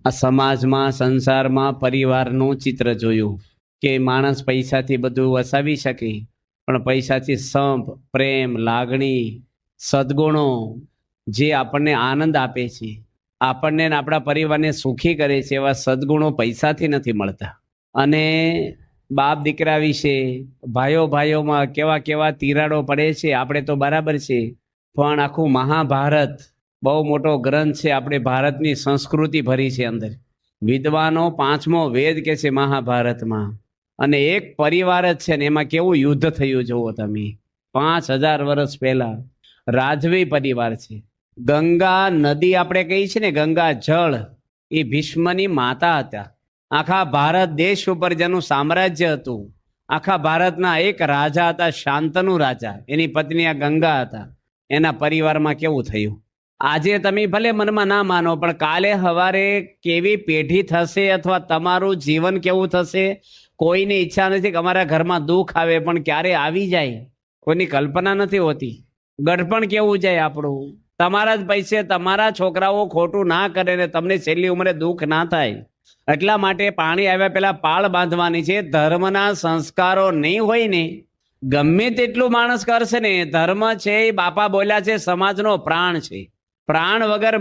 આ સમાજમાં સંસારમાં પરિવારનું ચિત્ર જોયું કે માણસ પૈસાથી બધું વસાવી શકે, પણ પૈસાથી સંપ, પ્રેમ, લાગણી, સદગુણો જે આપણને આનંદ આપે છે, આપણને ને આપણા પરિવારને સુખી કરે છે, એવા સદગુણો પૈસાથી નથી મળતા. અને બાપ દીકરા વિશે, ભાઈઓ ભાઈઓમાં કેવા કેવા તિરાડો પડે છે. આપણે તો બરાબર છે, પણ આખું મહાભારત બહુ મોટો ગ્રંથ છે. આપણે ભારતની સંસ્કૃતિ ભરી છે અંદર. વિદ્વાનો 5મો વેદ કે છે મહાભારતમાં. અને એક પરિવાર જ છે ને એમાં કેવું યુદ્ધ થયું જુઓ તમે. 5000 વર્ષ પહેલા રાજવી પરિવાર છે. ગંગા નદી આપણે કહી છે ને, ગંગા જળ, એ ભીષ્મની માતા હતા. આખા ભારત દેશ ઉપર જેનું સામ્રાજ્ય હતું, આખા ભારતના એક રાજા હતા, શાંતનુ રાજા. એની પત્ની આ ગંગા હતા. એના પરિવારમાં કેવું થયું. આજે તમે ભલે મનમાં ના માનો, પણ કાલે સવારે કેવી પેઢી થશે અથવા તમારું જીવન કેવું થશે, કોઈની ઈચ્છા નથી કે અમારા ઘરમાં દુઃખ આવે, પણ ક્યારે આવી જાય કોઈની કલ્પના નથી હોતી. ગઢપણ કેવું જાય આપણું. તમારા જ પૈસે તમારા છોકરાઓ ખોટું ના કરે ને તમને છેલ્લી ઉંમરે દુઃખ ના થાય. એટલા માટે પાણી આવ્યા પહેલા પાળ બાંધવાની છે. ધર્મના સંસ્કારો નહીં હોય ને, ગમે તેટલું માણસ કરશે ને, ધર્મ છે એ બાપા બોલ્યા છે સમાજનો પ્રાણ છે. પ્રાણ વગર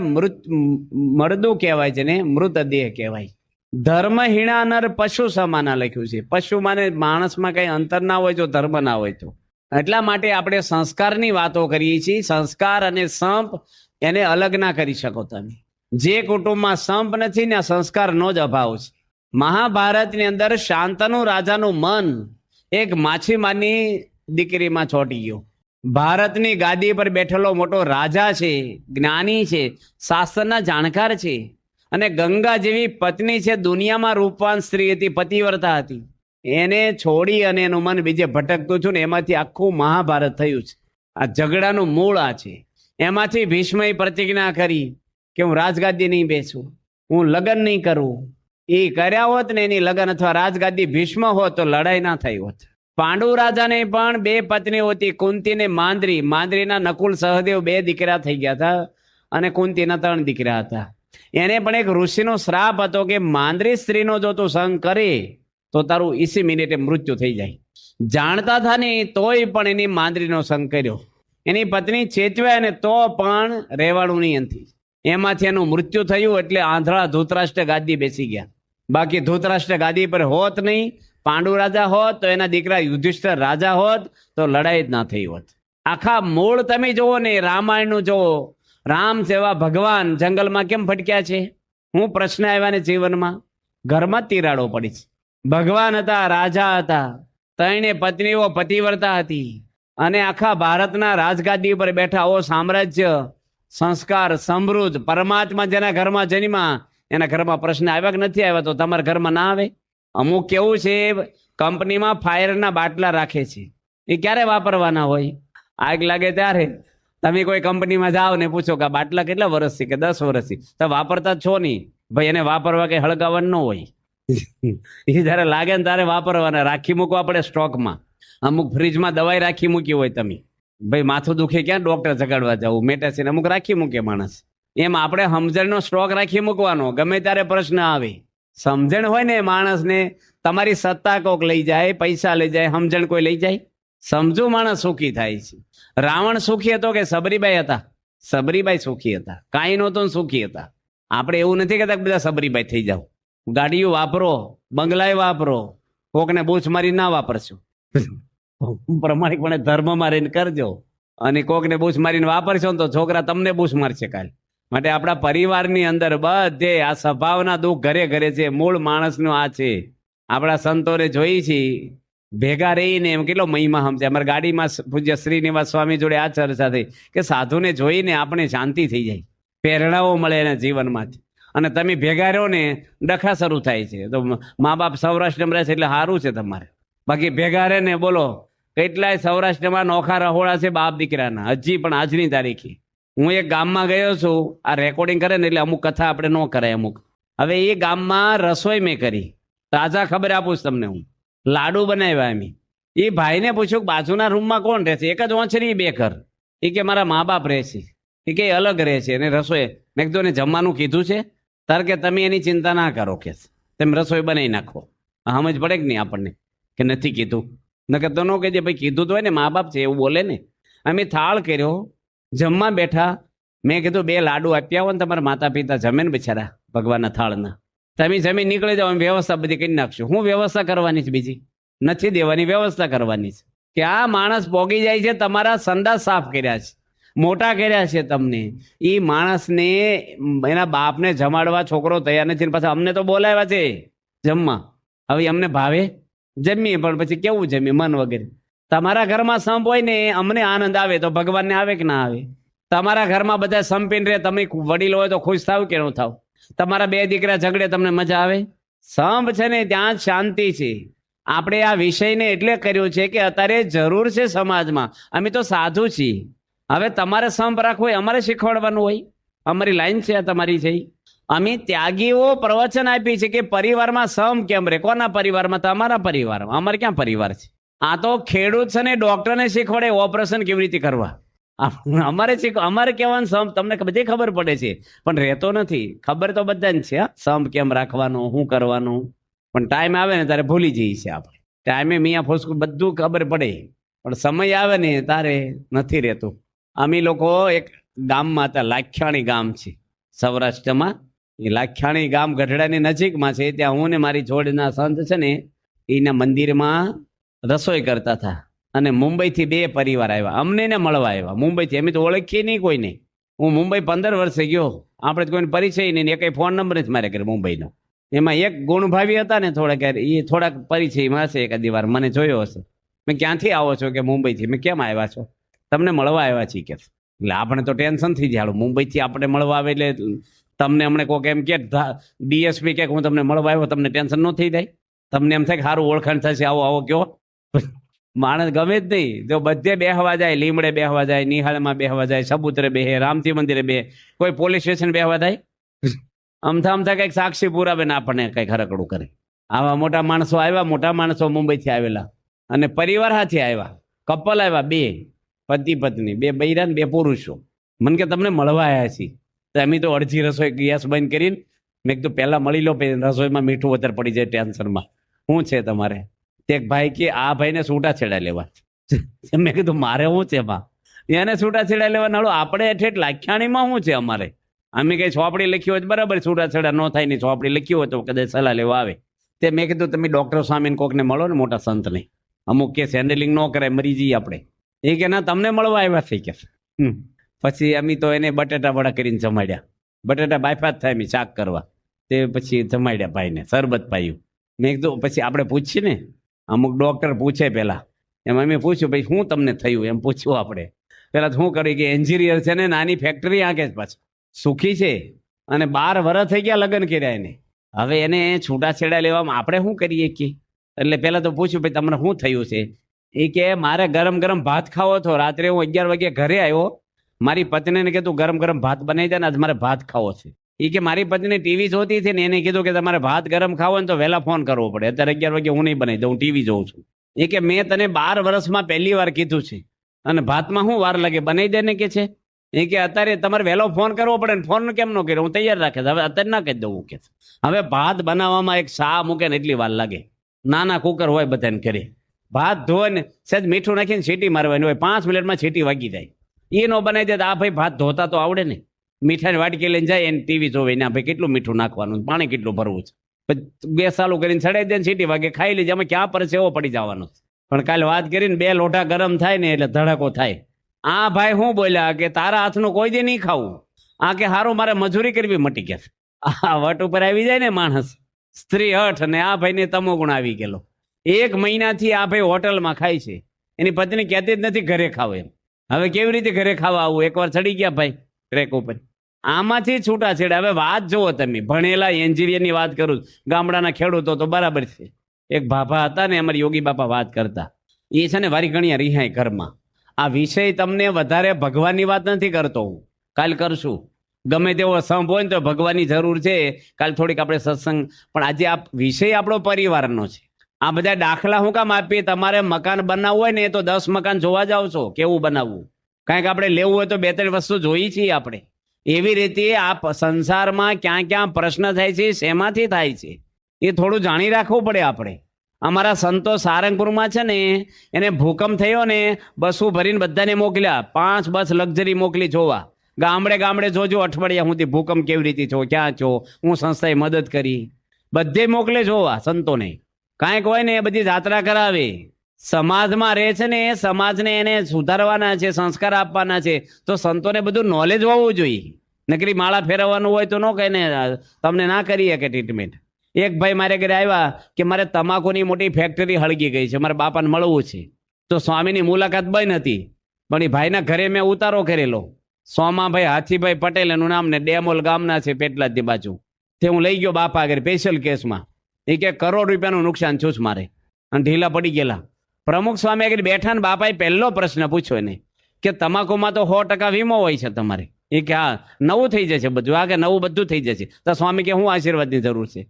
મરદું કહેવાય છે ને, મૃતદેહ કહેવાય. ધર્મહીણા નર પશુ સમાના લખ્યું છે. પશુ માને માણસમાં કઈ અંતર ના હોય જો ધર્મ ના હોય તો. એટલા માટે આપણે સંસ્કારની વાતો કરીએ છીએ. સંસ્કાર અને સંપ એને અલગ ના કરી શકો તમે. જે કુટુંબમાં સંપ નથી ને, સંસ્કારનો જ અભાવ છે. મહાભારતની અંદર શાંતનુ રાજાનું મન એક માછીમારની દીકરીમાં ચોંટી ગયું. ભારતની ગાદી પર બેઠેલો મોટો રાજા છે, જ્ઞાની છે, શાસ્ત્રના જાણકાર છે, અને ગંગા જેવી પત્ની છે, દુનિયામાં રૂપવાન સ્ત્રી હતી, પતિવ્રતા હતી. એને છોડી અને એનું મન બીજે ભટકતું છું ને, એમાંથી આખું મહાભારત થયું છે. આ ઝઘડાનું મૂળ આ છે. એમાંથી ભીષ્મએ પ્રતિજ્ઞા કરી કે હું રાજગાદી નહીં બેસું, હું લગ્ન નહીં કરું. એ કર્યા હોત ને એની લગ્ન અથવા રાજગાદી ભીષ્મ હોત તો લડાઈ ના થઈ હોત. પાંડુ રાજાને પણ 2 પત્નીઓ હતી, કુંતી ને માંદ્રી. માંદ્રીના નકુલ સહદેવ 2 દીકરા થઈ ગયા હતા અને કુંતીના 3 દીકરા હતા. એને પણ એક ઋષિનો શ્રાપ હતો કે માંદ્રી સ્ત્રીનો જો તું સંગ કરે તો તારું 20 મિનિટે મૃત્યુ થઈ જાય. જાણતા હતા ને તોય પણ એની માંદ્રીનો સંગ કર્યો. એની પત્ની ચેતવાય ને તો પણ રહેવાળું નહીં નથી. એમાંથી એનું મૃત્યુ થયું. એટલે આંધળા ધૃતરાષ્ટ્ર ગાદી બેસી ગયા. બાકી ધૃતરાષ્ટ્ર ગાદી પર હોત નહીં, પાંડુ રાજા હોત તો એના દીકરા યુધિષ્ઠિર રાજા હોત તો લડાઈ જ ના થઈ હોત. આખા મૂળ તમે જુઓ ને, રામાયણનું જુઓ. રામ જેવા ભગવાન જંગલમાં કેમ ભટક્યા છે? હું પ્રશ્ન આવ્યા ને જીવનમાં, ઘરમાં તિરાડો પડી છે. ભગવાન હતા, રાજા હતા, 3 પત્નીઓ પતિવ્રતા હતી, અને આખા ભારતના રાજગાદી પર બેઠા. ઓ સામ્રાજ્ય, સંસ્કાર, સમૃદ્ધ, પરમાત્મા જેના ઘરમાં જન્મા એના ઘરમાં પ્રશ્ન આવ્યા કે નથી આવ્યા? તો તમારા ઘરમાં ના આવે. અમુક કેવું છે, કંપનીમાં ફાયરના બાટલા રાખે છે. એ ક્યારે વાપરવાના હોય? આગ લાગે ત્યારે. તમે કોઈ કંપનીમાં જાઓ ને પૂછો કે બાટલા કેટલા વર્ષથી, કે 10 વર્ષથી. તો વાપરતા છો નહીં ભાઈ, એને વાપરવા કઈ હળગાવવાનું ન હોય. એ જયારે લાગે ને ત્યારે વાપરવાના. રાખી મૂકવા પડે સ્ટોકમાં. અમુક ફ્રીજમાં દવાઈ રાખી મૂકી હોય તમે, ભાઈ માથું દુખે ક્યાં ડોક્ટર જગાડવા જવું, મેટાસીન અમુક રાખી મૂકે માણસ. એમ આપણે સમજણનો સ્ટોક રાખી મૂકવાનો, ગમે ત્યારે પ્રશ્ન આવે. સમજણ હોય ને માણસને, તમારી સત્તા કોક લઈ જાય, પૈસા લઈ જાય, સમજણ કોઈ લઈ જાય? સમજુ માણસ સુખી થાય છે. રાવણ સુખી હતો કે સબરીબાઈ હતા? સબરીબાઈ સુખી હતા. કાંઈ નહોતું, સુખી હતા. આપણે એવું નથી કહેતા કે બધા સબરીબાઈ થઈ જાવ. ગાડીઓ વાપરો, બંગલાએ વાપરો, કોકને બૂચ મારી ના વાપરશો. પ્રમાણિકપણે ધર્મમાં રહીને કરજો. અને કોકને બૂચ મારીને વાપરશો ને તો છોકરા તમને બૂચ મારશે કાલે. માટે આપણા પરિવારની અંદર બધે આ સ્વભાવના દુઃખ ઘરે ઘરે છે. મૂળ માણસનું આ છે. આપણા સંતોને જોઈ છે ભેગા રહીને એમ કેટલો મહિમા સમજે. અમારા ગાડીમાં પૂજ્ય શ્રીનિવાસ સ્વામી જોડે આ ચર્ચા થઈ કે સાધુને જોઈને આપણે શાંતિ થઈ જાય, પ્રેરણાઓ મળે એના જીવનમાંથી. અને તમે ભેગા રહો ને ડખા શરૂ થાય છે. તો મા બાપ સૌરાષ્ટ્રમાં રહે છે એટલે સારું છે તમારે. બાકી ભેગા રહે ને બોલો, કેટલાય સૌરાષ્ટ્રમાં નોખા રહોડા છે બાપ દીકરાના, હજી પણ આજની તારીખે. હું એક ગામમાં ગયો છું, આ રેકોર્ડિંગ કરે ને એટલે અમુક કથા આપણે ન કરાય અમુક. હવે એ ગામમાં રસોઈ મેં કરી, તાજા ખબર આપું છું તમને. હું લાડુ બનાવ્યા. એમ એ ભાઈને પૂછ્યું કે બાજુના રૂમમાં કોણ રહે છે? એક જ ઓછરી 2 ઘર. એ કે મારા મા બાપ રહે છે. એ કે અલગ રહે છે અને રસોઈ. મેં કીધું ને જમવાનું કીધું છે? તાર કે તમે એની ચિંતા ના કરો કે તમે રસોઈ બનાવી નાખો. સમજ પડે કે નહીં આપણને કે નથી કીધું? નકર તો ન કહેજે ભાઈ કીધું તો હોય ને, મા બાપ છે એવું બોલે ને. અમે થાળ કર્યો, જમવા બેઠા, મેં કીધું 2 લાડુ આપ્યા હોય ને તમારા માતા પિતા જમે ને બિચારા ભગવાનના થાળના, તમે જમી નીકળી જાઓ, વ્યવસ્થા બધી કરી નાખશું. હું વ્યવસ્થા કરવાની છે બીજી? નથી દેવાની, વ્યવસ્થા કરવાની છે. કે આ માણસ પોગી જાય છે, તમારા સંડાસ સાફ કર્યા છે, મોટા કર્યા છે તમને. એ માણસને એના બાપને જમાડવા છોકરો તૈયાર નથી, પાછા અમને તો બોલાવ્યા છે જમવા. હવે અમને ભાવે જમીએ, પણ પછી કેવું જમીએ મન વગેરે. તમારા ઘરમાં સંપ હોય ને અમને આનંદ આવે, તો ભગવાનને આવે કે ના આવે? તમારા ઘરમાં બધા સંપીને રહે, તમે વડીલો હોય તો ખુશ થાવ કે ન થાવ? તમારા 2 દીકરા ઝઘડે, તમને મજા આવે? સંપ છે ને ત્યાં જ શાંતિ છે. આપણે આ વિષયને એટલે કર્યો છે કે અત્યારે જરૂર છે સમાજમાં. અમે તો સાધુ છીએ. હવે તમારે સંપ રાખવો હોય, અમારે શીખવાડવાનું હોય. અમારી લાઈન છે આ તમારી છે. અમે ત્યાગીઓ પ્રવચન આપી છે કે પરિવારમાં સંપ કેમ રે. કોના પરિવારમાં? તમારા પરિવારમાં. અમારે ક્યાં પરિવાર છે? આ તો ખેડૂત છે ને ડોક્ટરને શીખવાડે ઓપરેશન કેવી રીતે કરવા. અમારે કહેવાનું સંપ તમને બધી ખબર પડે છે, પણ રહેતો નથી. ખબર તો બધાને છે સંપ કેમ રાખવાનું, શું કરવાનું, પણ ટાઈમ આવે ને ત્યારે ભૂલી જઈએ છીએ આપણે. ટાઈમે મિયા ફોસકું બધું ખબર પડે, પણ સમય આવે ને તારે નથી રહેતું. અમે લોકો એક ગામમાં હતા, લાખ્યાણી ગામ છે સૌરાષ્ટ્રમાં. એ લાખ્યાણી ગામ ગઢડાની નજીકમાં છે. ત્યાં હું ને મારી જોડના સંત છે ને એના મંદિરમાં રસોઈ કરતા હતા, અને મુંબઈથી 2 પરિવાર આવ્યા અમને ને મળવા આવ્યા. મુંબઈથી અમે તો ઓળખીએ નહીં કોઈને. હું મુંબઈ 15 વર્ષે ગયો, આપણે કોઈને પરિચય નહીં, એક ફોન નંબર જ મારે કરે મુંબઈનો. એમાં એક ગુણભાવી હતા ને થોડાક, એ થોડાક પરિચયમાં હશે, એકાદી વાર મને જોયો હશે. મેં ક્યાંથી આવો છો? કે મુંબઈથી. મેં કેમ આવ્યા છો? તમને મળવા આવ્યા છીએ કે. એટલે આપણે તો ટેન્શન થઈ જાય, મુંબઈથી આપણે મળવા આવે એટલે તમને હમણાં કોઈક એમ કે ડીએસપી કે હું તમને મળવા આવ્યો, તમને ટેન્શન ન થઈ જાય? તમને એમ થાય કે સારું ઓળખાણ થશે, આવો આવો કયો. માણસ ગમે જ નહીં. જો બધે બેહવા જાય, લીમડે બેહવા જાય, નિહાળમાં બેહવા જાય, સબૂતરે બેહે, રામજી મંદિરે બે, કોઈ પોલીસ સ્ટેશન બેહવા જાય, અમથા કંઈક સાક્ષી પુરાવે ને આપણને કંઈક હરકડું કરે. આવા મોટા માણસો આવ્યા, મોટા માણસો મુંબઈથી આવેલા, અને પરિવાર સાથે આવ્યા. કપલ આવ્યા, 2 પતિ પત્ની, 2 બૈરા ને 2 પુરુષો. મને કે તમને મળવા આવ્યા છીએ. તો અમે તો અડધી રસોઈ ગેસ બંધ કરીને મેં કીધું પહેલા મળી લો, રસોઈમાં મીઠું વધારે પડી જાય ટેન્શનમાં. શું છે તમારે? તે ભાઈ કે આ ભાઈને છૂટાછેડા લેવા. મેં કીધું મારે શું છે એમાં? એને છૂટાછેડા લેવા નાળો, આપણે હેઠ લાખ્યાણીમાં શું છે અમારે? અમે કઈ ચોપડી લખી હોય બરાબર, છૂટાછેડા ન થાય ને ચોપડી લખી હોય તો કદાચ સલાહ લેવા આવે. તે મેં કીધું તમે ડોક્ટર સ્વામીને કોકને મળો ને, મોટા સંતને. અમુક કેસ હેન્ડલિંગ ન કરે, મરી જઈએ આપણે. એ કે ના તમને મળવા આવ્યા થઈ કે. પછી અમે તો એને બટેટા વડા કરીને જમાડ્યા. બટેટા બાયફાત થાય અમે શાક કરવા, તે પછી જમાડ્યા ભાઈને, શરબત પાયું. મેં કીધું પછી આપણે પૂછીએ ને, અમુક ડોક્ટર પૂછે પહેલા. એમ અમે પૂછ્યું ભાઈ શું તમને થયું, એમ પૂછ્યું આપણે. પેલા શું કર્યું કે એન્જિનિયર છે ને, નાની ફેક્ટરી આંકે જ પાછું સુખી છે, અને 12 વર્ષ થઈ ગયા લગ્ન કર્યા એને. હવે એને છૂટાછેડા લેવામાં આપણે શું કરીએ કે? એટલે પેલા તો પૂછ્યું ભાઈ તમને શું થયું છે? એ કે મારે ગરમ ગરમ ભાત ખાવો હતો. રાત્રે હું 11 વાગે ઘરે આવ્યો, મારી પત્નીને કીધું ગરમ ગરમ ભાત બનાવી દે ને, આજ મારે ભાત ખાવો છે. એ કે મારી પત્ની ટીવી જોતી હતી ને, એને કીધું કે તમારે ભાત ગરમ ખાવો ને તો વહેલા ફોન કરવો પડે. અત્યારે 11 વાગે હું નહીં બનાવી દઉં, હું ટીવી જોઉં છું. એ કે મેં તને 12 વર્ષમાં પહેલી વાર કીધું છે, અને ભાતમાં શું વાર લાગે, બનાવી દે ને કે છે. એ કે અત્યારે તમારે વહેલો ફોન કરવો પડે ને, ફોન કેમ ન કર્યો? હું તૈયાર રાખે, હવે અત્યારે ના કહી દઉં કે. હવે ભાત બનાવવામાં એક શા મૂકે ને એટલી વાર લાગે. નાના કુકર હોય બધાને ઘરે, ભાત ધોવે ને સહેજ મીઠું નાખીને સીટી મારવાની હોય, 5 મિનિટમાં સીટી વાગી જાય. એ નો બનાવી દે તો આ ભાઈ ભાત ધોતા તો આવડે ને. મીઠાની વાટકી લઈને જાય એને ટીવી જોવે ને, ભાઈ કેટલું મીઠું નાખવાનું, પાણી કેટલું ભરવું છે, પછી ગેસ ચાલુ કરીને ચડાવી દે ને સીટી વાગે, ખાઈ લેજે. અમે ક્યાં પર છે એવો પડી જવાનો. પણ કાલે વાત કરીને 2 લોટા ગરમ થાય ને એટલે ધડાકો થાય. આ ભાઈ શું બોલ્યા કે તારા હાથનું કોઈ દે નહીં ખાવું. આ કે હારું મારે મજૂરી કરવી મટી ગયા. આ વટ ઉપર આવી જાય ને માણસ, સ્ત્રી હઠ, અને આ ભાઈને તમો ગુણ આવી ગયેલો. 1 મહિનાથી આ ભાઈ હોટલમાં ખાય છે, એની પત્ની કહેતી જ નથી ઘરે ખાવ એમ. હવે કેવી રીતે ઘરે ખાવા આવું? એકવાર ચડી ગયા ભાઈ ટ્રેક ઉપર. આમાંથી છૂટાછેડા. હવે વાત જુઓ તમે, ભણેલા એન્જિનિયરની વાત કરું, ગામડાના ખેડૂતો તો બરાબર છે. એક ભાભા હતા ને, અમારે યોગી બાપા વાત કરતા, એ છે ને વારી ગણ્યા રિહાય ઘરમાં. આ વિષય તમને વધારે ભગવાનની વાત નથી કરતો હું, કાલ કરશું. ગમે તેવો સંપ હોય ને તો ભગવાનની જરૂર છે, કાલ થોડીક આપણે સત્સંગ. પણ આજે આ વિષય આપણો પરિવારનો છે. આ બધા દાખલા હું કામ આપીએ? તમારે મકાન બનાવવું હોય ને તો 10 મકાન જોવા જાવ છો કેવું બનાવવું. કાંઈક આપણે લેવું હોય તો 2-3 વસ્તુ જોઈ છીએ આપણે. એવી રીતે આ સંસારમાં ક્યાં ક્યાં પ્રશ્ન થાય છે, શેમાંથી થાય છે, એ થોડું જાણી રાખવું પડે આપણે. અમારા સંતો સારંગપુરમાં છે ને, એને ભૂકંપ થયો ને, બસો ભરીને બધાને મોકલ્યા, 5 બસ લક્ઝરી મોકલી જોવા. ગામડે ગામડે જોજો અઠવાડિયા સુધી ભૂકંપ કેવી રીતે છો, ક્યાં છો, હું સંસ્થાએ મદદ કરી, બધે મોકલે જોવા સંતોને. કાંઈક હોય ને એ બધી જાત્રા કરાવે. સમાજમાં રહે છે ને, એ સમાજને એને સુધારવાના છે, સંસ્કાર આપવાના છે, તો સંતોને બધું નોલેજ હોવું જોઈએ. નકરી માળા ફેરવવાનું હોય તો ન કહે ને તમને ના કરીએ કે ટ્રીટમેન્ટ. એક ભાઈ મારે ઘરે આવ્યા કે મારે તમાકુની મોટી ફેક્ટરી હળગી ગઈ છે, મારા બાપાને મળવું છે. તો સ્વામીની મુલાકાત બંધ હતી, પણ એ ભાઈના ઘરે મેં ઉતારો કરેલો. સોમાભાઈ હાથીભાઈ પટેલ એનું નામ, ને ડેમોલ ગામના છે પેટલાદની બાજુ. તે હું લઈ ગયો બાપા આગળ સ્પેશિયલ કેસમાં. એ કે કરોડ રૂપિયાનું નુકસાન છું મારે, અને ઢીલા પડી ગયેલા. પ્રમુખ સ્વામી આગળ બેઠા ને બાપાએ પહેલો પ્રશ્ન પૂછ્યો એને કે તમાકુમાં તો 100% વીમો હોય છે તમારે. એ કે હા, નવું થઈ જશે બધું. આ કે નવું બધું થઈ જશે. તો સ્વામી કે હું આશીર્વાદની જરૂર છે.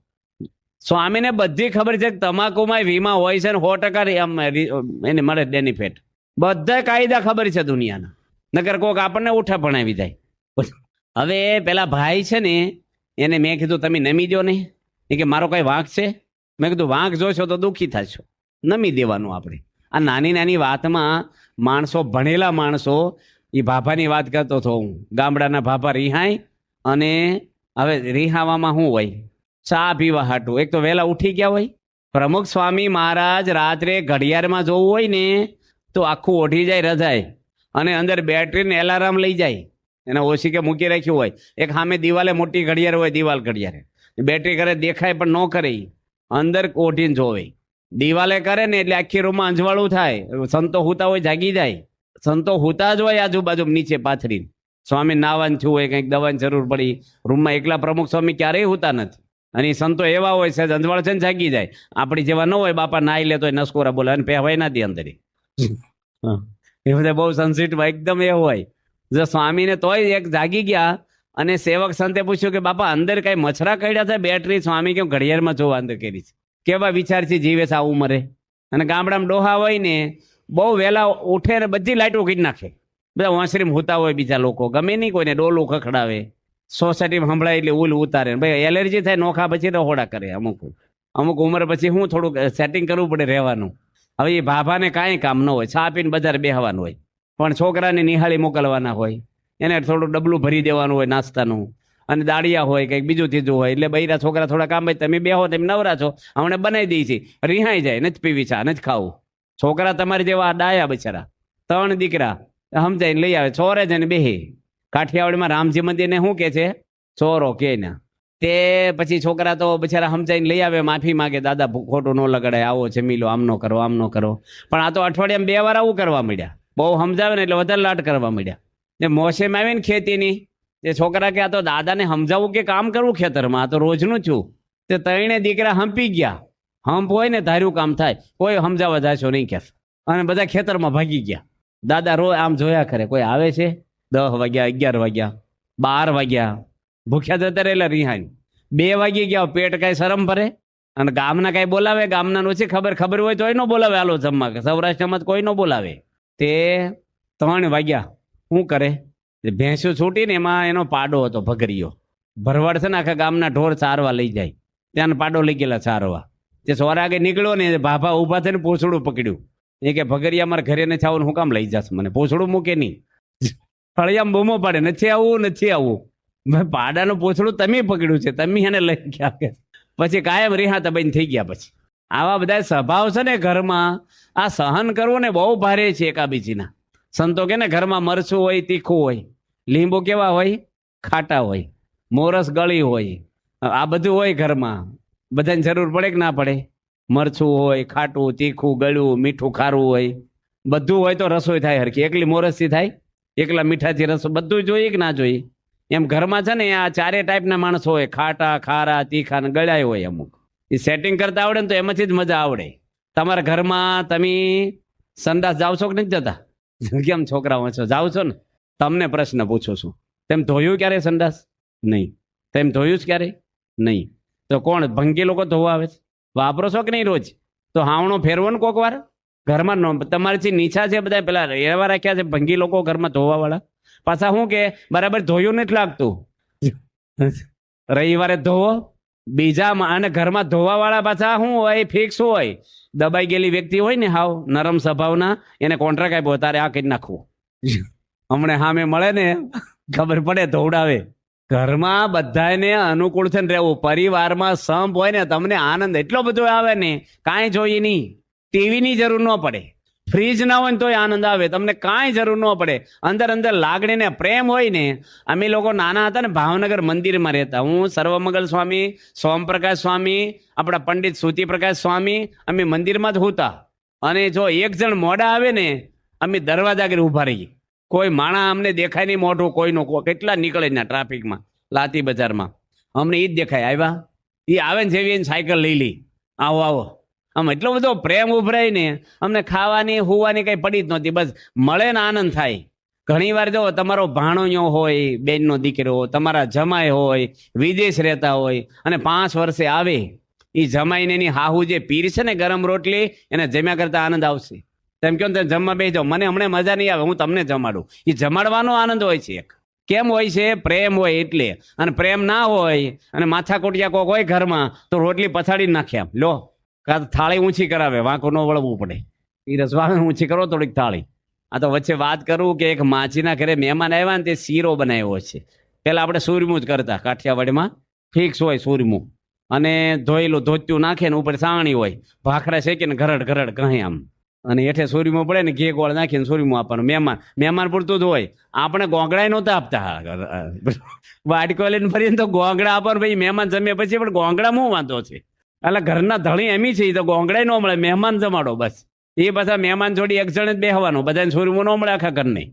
સ્વામીને બધી ખબર છે કે તમાકુમાં વીમા હોય છે ને 100% એને મળે બેનિફિટ. બધા કાયદા ખબર છે દુનિયાના. નગર કોક આપણને ઉઠા ભણાવી જાય. હવે પેલા ભાઈ છે ને, એને મેં કીધું તમે નમી દો ને. એ કે મારો કઈ વાંક છે? મેં કીધું વાંક જોશો તો દુઃખી થશો, નમી દેવાનું આપણે. આ નાની નાની વાતમાં માણસો, ભણેલા માણસો, એ ભાભાની વાત કરતો હતો હું. ગામડાના ભાભા રિહાય, અને હવે રિહાવામાં શું હોય, ચા પીવા હાટું એક તો વહેલા ઉઠી ગયા હોય. પ્રમુખ સ્વામી મહારાજ રાત્રે ઘડિયાળમાં જોવું હોય ને તો આખું ઓઢી જાય રજાય, અને અંદર બેટરીને એલાર્મ લઈ જાય. એને ઓછી કે મૂકી રાખ્યું હોય. એક સામે દિવાલે મોટી ઘડિયાળ હોય, દિવાલ ઘડિયાળ, બેટરી કરે દેખાય પણ ન કરે, અંદર ઓઢીને જોવે. દિવાલે કરે ને એટલે આખી રૂમમાં અંજવાળું થાય. સંતો હુતા હોય જાગી જાય. સંતો હુતા જ હોય આજુબાજુ નીચે પાથરીને. સ્વામી નાવાનું છું હોય, કંઈક દવાની જરૂર પડી, રૂમમાં એકલા પ્રમુખ સ્વામી ક્યારેય હુતા નથી. અને એ સંતો એવા હોય છે અંજવાળ છે ને જાગી જાય. આપણી જેવા ન હોય, બાપા નાઈ લે તો નસકોરા બોલે અને પહેવાય ના દે અંદર. એ બધા બહુ સેન્સિટિવ એકદમ એ હોય. જો સ્વામીને તોય એક જાગી ગયા, અને સેવક સંતે પૂછ્યું કે બાપા અંદર કઈ મચ્છરા કડ્યા છે બેટરી? સ્વામી કેમ ઘડિયાળમાં જોવા અંદર કરી છે. કેવા વિચારથી જીવે છે આ ઉંમરે. અને ગામડામાં ડોહા હોય ને, બહુ વહેલા ઉઠે ને બધી લાઈટો કરી નાખે. બધા વાંસરીમાં હોતા હોય, બીજા લોકો ગમે નહીં, કોઈને ડોલું ખખડાવે. સોસાયટીમાં સંભળાય એટલે ઉલ ઉતારે. ભાઈ એલર્જી થાય નોખા પછી રહોડા કરે. અમુક ઉંમર પછી હું થોડુંક સેટિંગ કરવું પડે રહેવાનું. હવે એ ભાભાને કાંઈ કામ ન હોય, ચા પીને બજાર બેહવાનું હોય, પણ છોકરાને નિહાળી મોકલવાના હોય, એને થોડું ડબલું ભરી દેવાનું હોય નાસ્તાનું, અને દાળિયા હોય, કંઈક બીજું ત્રીજું હોય. એટલે બૈરા છોકરા થોડા કામ હોય, તમે બેહો, તમે નવરા છો, હમણાં બનાવી દઈ છે, રિહાઈ જાય, નથી પીવી ચા, નથી ખાવું. છોકરા તમારી જેવા ડાયા બિચારા, 3 દીકરા સમજાઈને લઈ આવે, ચોરે છે ને બેહે. કાઠિયાવાડમાં રામજી મંદિરને શું કે છે? ચોરો કે ના. તે પછી છોકરા તો બિચારા સમજાઈને લઈ આવે, માફી માગે, દાદા ખોટું ન લગાડાય, આવો જમી લો, આમ ન કરો, આમ ન કરો. પણ આ તો અઠવાડિયામાં 2 વાર આવું કરવા માંડ્યા. બહુ સમજાવે ને એટલે વધારે લાટ કરવા માંડ્યા. ને મોસમ આવે ને ખેતીની, તે છોકરા કે આ તો દાદાને સમજાવવું કે કામ કરવું ખેતરમાં, આ તો રોજનું છું. તે 3 દીકરા હંપી ગયા. હંપ હોય ને ધાર્યું કામ થાય, કોઈ સમજાવવા જાશો નહીં કે. અને બધા ખેતરમાં ભાગી ગયા. દાદા રોજ આમ જોયા કરે, કોઈ આવે છે? 10 વાગ્યા, 11 વાગ્યા, 12 વાગ્યા, ભૂખ્યા જતા રહેલા રિહાઈ. 2 વાગી ગયા, પેટ કઈ શરમ ભરે? અને ગામના કઈ બોલાવે? ગામના ઓછી ખબર હોય તો ન બોલાવે, હાલો જમવા. સૌરાષ્ટ્રમાં કોઈ ન બોલાવે. તે 3 વાગ્યા શું કરે? ભેંસું છૂટીને એમાં એનો પાડો હતો, ભગરીયો. ભરવાડ છે ને આખા ગામના ઢોર ચારવા લઈ જાય, ત્યાં પાડો લઈ ગયેલા ચારવા. તે સોરા આગળ નીકળ્યો ને, ભાભા ઉભા થઈને પૂછડું પકડ્યું. એ કે ભગરિયા મારા ઘરે નથી આવું, હું કામ લઈ જશ? મને પૂછડું મૂકે નહીં. ફળિયામાં બૂમો પાડે, નથી આવવું, નથી આવવું. પાડાનું પૂછડું તમે પકડ્યું છે, તમે એને લઈ ગયા કે. પછી કાયમ રિહાતા બંધ થઈ ગયા. પછી આવા બધા સ્વભાવ છે ને ઘરમાં, આ સહન કરવું ને બહુ ભારે છે એકાબીજીના. સંતો કે ને ઘરમાં મરચું હોય, તીખું હોય, લીંબુ કેવા હોય, ખાટા હોય, મોરસ ગળી હોય, આ બધું હોય ઘરમાં. બધાને જરૂર પડે કે ના પડે? મરચું હોય, ખાટું, તીખું, ગળ્યું, મીઠું, ખારું હોય, બધું હોય તો રસોઈ થાય હરખી. એકલી મોરસથી થાય? એકલા મીઠાથી રસો? બધું જોઈએ કે ના જોઈએ? એમ ઘરમાં છે ને આ 4 ટાઈપના માણસો હોય, ખાટા, ખારા, તીખા ને ગળાય હોય. અમુક એ સેટિંગ કરતા આવડે ને તો એમાંથી જ મજા આવડે. તમારા ઘરમાં તમે સંડાસ જાવ છો કે નથી જતા? કેમ છોકરાઓ છો, જાવ છો ને? તમને પ્રશ્ન પૂછું છું, તેમ ધોયું ક્યારે સંડાસ? નહીં. તેમ ધોયું જ ક્યારે? નહીં. તો કોણ ભંગી લોકો ધોવા આવે છે? વાપરો છો કે નહીં રોજ? તો હાવણો ફેરવો ને કોક વાર. ઘરમાં તમારી નીચા છે બધા પેલા એવા રાખ્યા છે ભંગી લોકો ઘરમાં ધોવા વાળા. પાછા શું કે બરાબર ધોયું નથી લાગતું. રવિવારે ધોવો, બીજા અને ઘરમાં ધોવા વાળા પાછા શું હોય, ફિક્સ હોય. દબાઈ ગયેલી વ્યક્તિ હોય ને હાવ નરમ સ્વભાવના, એને કોન્ટ્રાક્ટ આપ્યો તારે આ કરી નાખવું. હમણાં સામે મળે ને ખબર પડે ધોવડાવે. ઘરમાં બધાને અનુકૂળ થઈને રહેવું. પરિવારમાં સંપ હોય ને તમને આનંદ એટલો બધો આવે ને કાંઈ જોઈએ નહીં. ટીવીની જરૂર ન પડે, ફ્રીજ ના હોય ને તોય આનંદ આવે, તમને કાંઈ જરૂર ન પડે. અંદર અંદર લાગણી ને પ્રેમ હોય ને. અમે લોકો નાના હતા ને ભાવનગર મંદિરમાં રહેતા, હું સર્વમંગલ સ્વામી, સોમપ્રકાશ સ્વામી, આપણા પંડિત શ્રુતિપ્રકાશ સ્વામી, અમે મંદિરમાં જ હોતા. અને જો એક જણ મોડા આવે ને અમે દરવાજા આગળ ઊભા રહીએ. કોઈ માણા અમને દેખાય નહીં મોઢું કોઈનું, કેટલા નીકળે ને ટ્રાફિકમાં, લાતી બજારમાં અમને એ જ દેખાય. આવ્યા એ આવે ને જેવી એને સાયકલ લઈ લી, આવો આવો. આમ એટલો બધો પ્રેમ ઉભરાય ને અમને. ખાવાની હુવાની કઈ પડી જ નહોતી, બસ મળે ને આનંદ થાય. ઘણી વાર જો તમારો ભાણોયો હોય, બેનનો દીકરો, તમારા જમાઈ હોય, વિદેશ રહેતા હોય અને 5 વર્ષે આવે, એ જમાઈને એની હાહુ જે પીર છે ને ગરમ રોટલી, એને જમ્યા કરતા આનંદ આવશે. તેમ કહો ને જમવા બેસી જાઓ, મને હમણાં મજા નહીં આવે, હું તમને જમાડું. એ જમાડવાનો આનંદ હોય છે એક. કેમ હોય છે? પ્રેમ હોય એટલે. અને પ્રેમ ના હોય અને માથાકોટિયા કોક હોય ઘરમાં તો રોટલી પછાડી નાખે, આમ લો, કાં થાળી ઊંચી કરાવે, વાંકો ન વળવું પડે. એ રસવાણ ઊંચી કરો થોડીક થાળી. આ તો વચ્ચે વાત કરું કે એક માજીના ઘરે મહેમાન આવ્યા ને તે શીરો બનાવ્યો છે. પેલા આપણે સૂરમું જ કરતા, કાઠિયાવાડીમાં ફિક્સ હોય સૂરમું, અને ધોયેલું ધોત્યું નાખે ને ઉપર સાવણી હોય, ભાખરા શેકીને ઘરડ ઘરડ કહે આમ, અને હેઠે સૂરીમું પડે ને ઘી ગોળ નાખીને સૂરીમું આપવાનું. મહેમાન પૂરતું જ હોય. આપણે ગોંગડા નહોતા આપતા, વાટકો લઈને ફરીને તો ગોંગડા આપવાનું. ભાઈ મહેમાન જમ્યા પછી પણ ગોંગડા શું વાંધો છે? એટલે ઘરના ધણી એમી છે, તો ગોંગડા ન મળે, મહેમાન જમાડો બસ. એ પાછા મહેમાન જોડી એક જણ જ બેહવાનું, બધાને સૂરીમું ન મળે આખા ઘરને,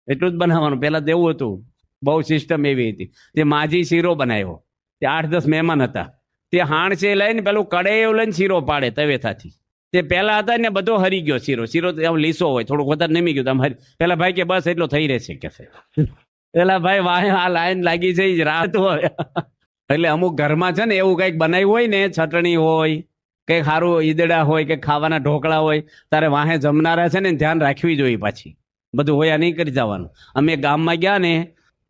એટલું જ બનાવવાનું. પેલા તો એવું હતું, બહુ સિસ્ટમ એવી હતી. તે માજી શીરો બનાવ્યો, તે 8-10 મહેમાન હતા. તે હાણસે લઈને પેલું કડેયું લઈને શીરો પાડે તવેથાથી. તે પેલા હતા ને બધો હરી ગયો શીરો. શીરો આમ લીસો હોય, થોડુંક વધારે નમી ગયું આમ. પેલા ભાઈ કે બસ એટલો થઈ રહેશે કે. પેલા ભાઈ વાહ આ લાઈન લાગી છે રાત હોય. એટલે અમુક ઘરમાં છે ને એવું કંઈક બનાવ્યું હોય ને, ચટણી હોય, કંઈક સારું ઈદડા હોય, કે ખાવાના ઢોકળા હોય, તારે વાહે જમનારા છે ને ધ્યાન રાખવી જોઈએ. પાછી બધું હોયા નહીં કરી જવાનું. અમે ગામમાં ગયા ને,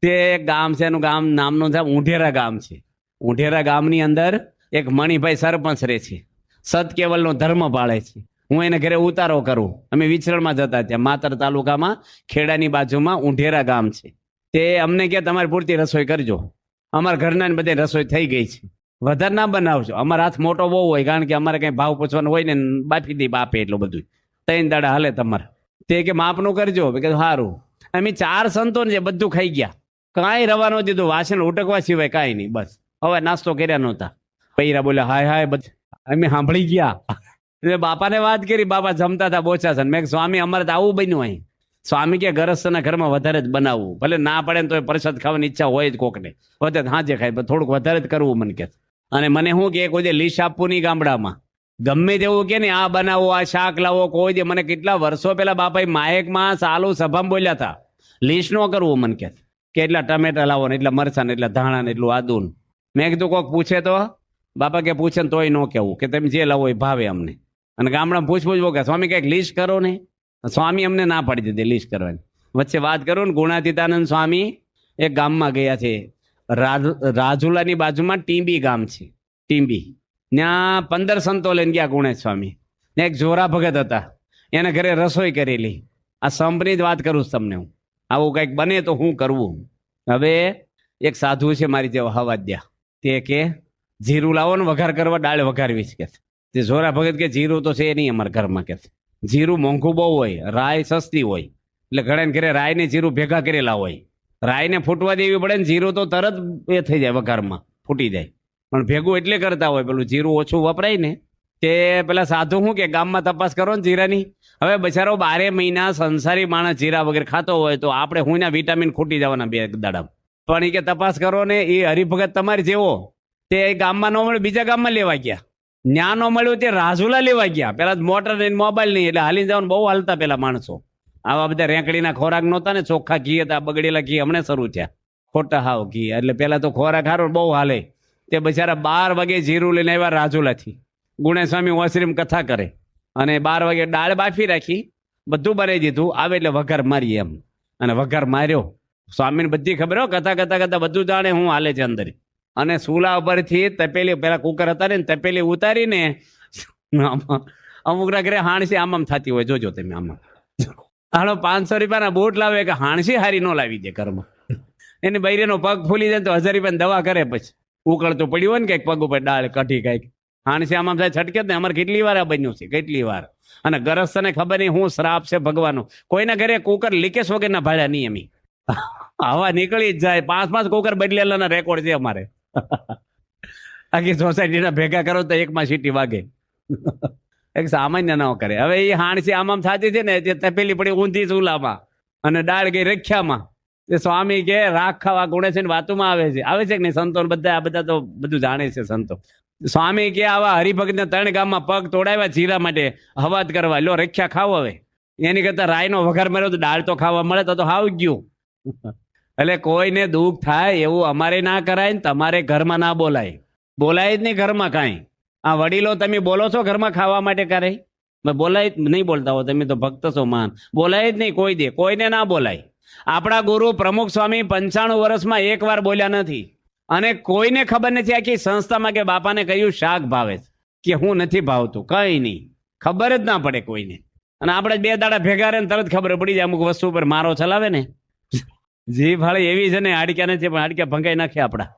તે ગામ છે, એનું ગામ નામનું છે ઊંઢેરા ગામ છે. ઊંઢેરા ગામની અંદર એક મણિભાઈ સરપંચ રહે છે, સત કેવલનો ધર્મ પાળે છે. હું એને ઘરે ઉતારો કરું. અમે વિચરણમાં જતા ત્યાં માતર તાલુકામાં ખેડાની બાજુમાં ઊંઢેરા ગામ છે. તે અમને કે તમારી પૂરતી રસોઈ કરજો. અમારા ઘરના બધે રસોઈ થઈ ગઈ છે, વધારે ના બનાવજો. અમારા હાથ મોટો બહુ હોય, કારણ કે અમારે કઈ ભાવ પૂછવાનું હોય ને, બાફી દઈ બાપે એટલું બધું. 3 દાડા હાલે તમારે. તે કે માપનું કરજો. કે સારું. અમે 4 સંતો ને બધું ખાઈ ગયા, કાંઈ રવા ન દીધું, વાસણ ઉટકવા સિવાય કાંઈ નહીં. બસ હવે નાસ્તો કર્યા નહોતા. પૈરા બોલ્યા હાય હાય, બધું અમે સાંભળી ગયા. બાપાને વાત કરી, બાપા જમતા હતા બોચાસન. મેં સ્વામી અમારે તો આવું બન્યું અહીં. સ્વામી કે ગરસ્થના ઘરમાં વધારે જ બનાવવું, ભલે ના પડે ને તો પ્રસાદ ખાવાની ઈચ્છા હોય જ કોકને, વધારે હાજે ખાય પણ થોડુંક વધારે જ કરવું મને કે. અને મને શું કે કોઈ લીસ આપવું નહીં ગામડામાં, ગમે તેવું કે ને આ બનાવો, આ શાક લાવો, કોઈ દે. મને કેટલા વર્ષો પેલા બાપા માયકમાં ચાલુ સભામાં બોલ્યા હતા, લીસ ન કરવું મને કે એટલા ટમેટા લાવો ને એટલા મરચા ને એટલા ધાણા ને એટલું આદુ. મેં કીધું કોઈક પૂછે તો? બાપા કે પૂછે ને તોય ન કેવું, કે તમે જે લાવો એ ભાવે અમને. અને ગામડામાં પૂછવું કે સ્વામી કંઈક લિસ્ટ કરો ને. સ્વામી અમને ના પાડી દીધી લિસ્ટ કરવાની. વચ્ચે વાત કરું ને, ગુણાતીતાનંદ સ્વામી એક ગામમાં ગયા છે, રાજુલાની બાજુમાં ટીંબી ગામ છે. ટીંબી ત્યાં 15 સંતો લઈને ગયા ગુણેશ સ્વામી. ને એક જોરા ભગત હતા, એના ઘરે રસોઈ કરેલી. આ સંપની જ વાત કરું છું તમને હું. આવું કંઈક બને તો શું કરવું? હવે એક સાધુ છે મારી જેવા હવાદ્યા, તે કે જીરું લાવો ને વઘાર કરવા, દાળ વઘારવી છે. તે જોરા ભગત કે જીરું તો છે નહીં અમારા ઘરમાં, કે જીરું મોંઘું બહુ હોય, રાય સસ્તી હોય, એટલે ઘણા ઘરે રાય ને જીરું ભેગા કરેલા હોય. રાય ને ફૂટવા દેવી પડે ને જીરું તો તરત એ થઈ જાય, વઘારમાં ફૂટી જાય. પણ ભેગું એટલે કરતા હોય, પેલું જીરું ઓછું વપરાય ને. તે પેલા સાધુ શું કે ગામમાં તપાસ કરો ને જીરાની. હવે બચારો 12 મહિના સંસારી માણસ જીરા વગેરે ખાતો હોય તો આપણે હું ના વિટામિન ખૂટી જવાના 2 દાડા. પણ એ કે તપાસ કરો ને, એ હરિભગત તમારી જેવો તે ગામમાં ન મળ્યું, બીજા ગામમાં લેવા ગયા. ન્યા ન મળ્યું તે રાજુલા લેવા ગયા. પેલા મોટર નહીં, મોબાઈલ નહીં, એટલે હાલી જવાનું બહુ હાલતા પેલા માણસો. આવા બધા રેંકડીના ખોરાક નહોતા ને, ચોખ્ખા ઘી હતા, બગડેલા ઘી હમણાં શરૂ થયા, ખોટા હાવ ઘી. એટલે પેલા તો ખોરાક હારો બહુ હાલે. તે બિચારા 12 વાગે જીરું લઈને આવ્યા રાજુલાથી. ગુણેશ સ્વામી ઓસરીમ કથા કરે, અને 12 વાગે દાળ બાફી રાખી, બધું બનાવી દીધું. આવે એટલે વઘાર મારી એમ, અને વઘાર માર્યો. સ્વામીને બધી ખબર હો, કથા કથા કથા બધું જાણે હું હાલે છે અંદર. અને સુલા ઉપરથી તપેલી, પેલા કુકર હતા ને તપેલી ઉતારીને અમુક ના ઘરે હાણસી આમ થતી હોય, જોજો તમે. આમાં હાલો 500 રૂપિયાના બૂટ લાવે કે હાણસી હારી ન લાવી દે ઘરમાં. એની બૈરીનો પગ ફૂલી જાય તો 1000 રૂપિયાની દવા કરે, પછી ઉકળતું પડ્યું હોય ને કઈક પગ ઉપર ડાળ કઢી કઈક હાણસી આમ થાય છટકે ને. અમારે કેટલી વાર આ બન્યું છે, કેટલી વાર. અને ગરસ્તને ખબર નહીં હું શ્રાપ છે ભગવાનનો. કોઈના ઘરે કુકર લીકેજ વગરના ભાડ્યા નહીં એમી. હવા નીકળી જ જાય. 5 કુકર બદલેલાના રેકોર્ડ છે અમારે. આખી સોસાયટીના ભેગા કરો તો એકમાં સીટી વાગે. એક સામાન્ય ન કરે. હવે એ હાણસી આમ થતી છે ને, તે તપેલી પડી ઊંધી ચૂલામાં અને દાળ ગઈ રખ્યામાં. તે સ્વામી કે રાખ ખાવા ગુણે છે ને વાતોમાં આવે છે કે નહીં? સંતો બધા આ બધા તો બધું જાણે છે સંતો. સ્વામી કે આવા હરિભક્તને 3 ગામમાં પગ તોડાવ્યા જીરા માટે હવાત કરવા. લો રખ્યા ખાવ. હવે એની કરતા રાયનો વઘાર માર્યો તો દાળ તો ખાવા મળે તો હાવ ગયું. એટલે કોઈને દુઃખ થાય એવું અમારે ના કરાય ને તમારે ઘરમાં ના બોલાય. બોલાય જ નહીં ઘરમાં કાંઈ. આ વડીલો તમે બોલો છો ઘરમાં ખાવા માટે કરે? બોલાય નહીં, બોલતા હો તમે તો ભક્ત છો માન. બોલાય જ નહીં કોઈ દે, કોઈને ના બોલાય. આપણા ગુરુ પ્રમુખ સ્વામી 95 વર્ષમાં એક વાર બોલ્યા નથી. અને કોઈને ખબર નથી આખી સંસ્થામાં કે બાપાને કયું શાક ભાવે કે હું નથી ભાવતું, કઈ નહીં ખબર જ ના પડે કોઈને. અને આપણે 2 દાડા ભેગા રહે ને તરત ખબર પડી જાય. અમુક વસ્તુ પર મારો ચલાવે ને, જીભ હાળે એવી છે ને, હાડક્યા નથી પણ હાડક્યા ભંગાઈ નાખે આપડા.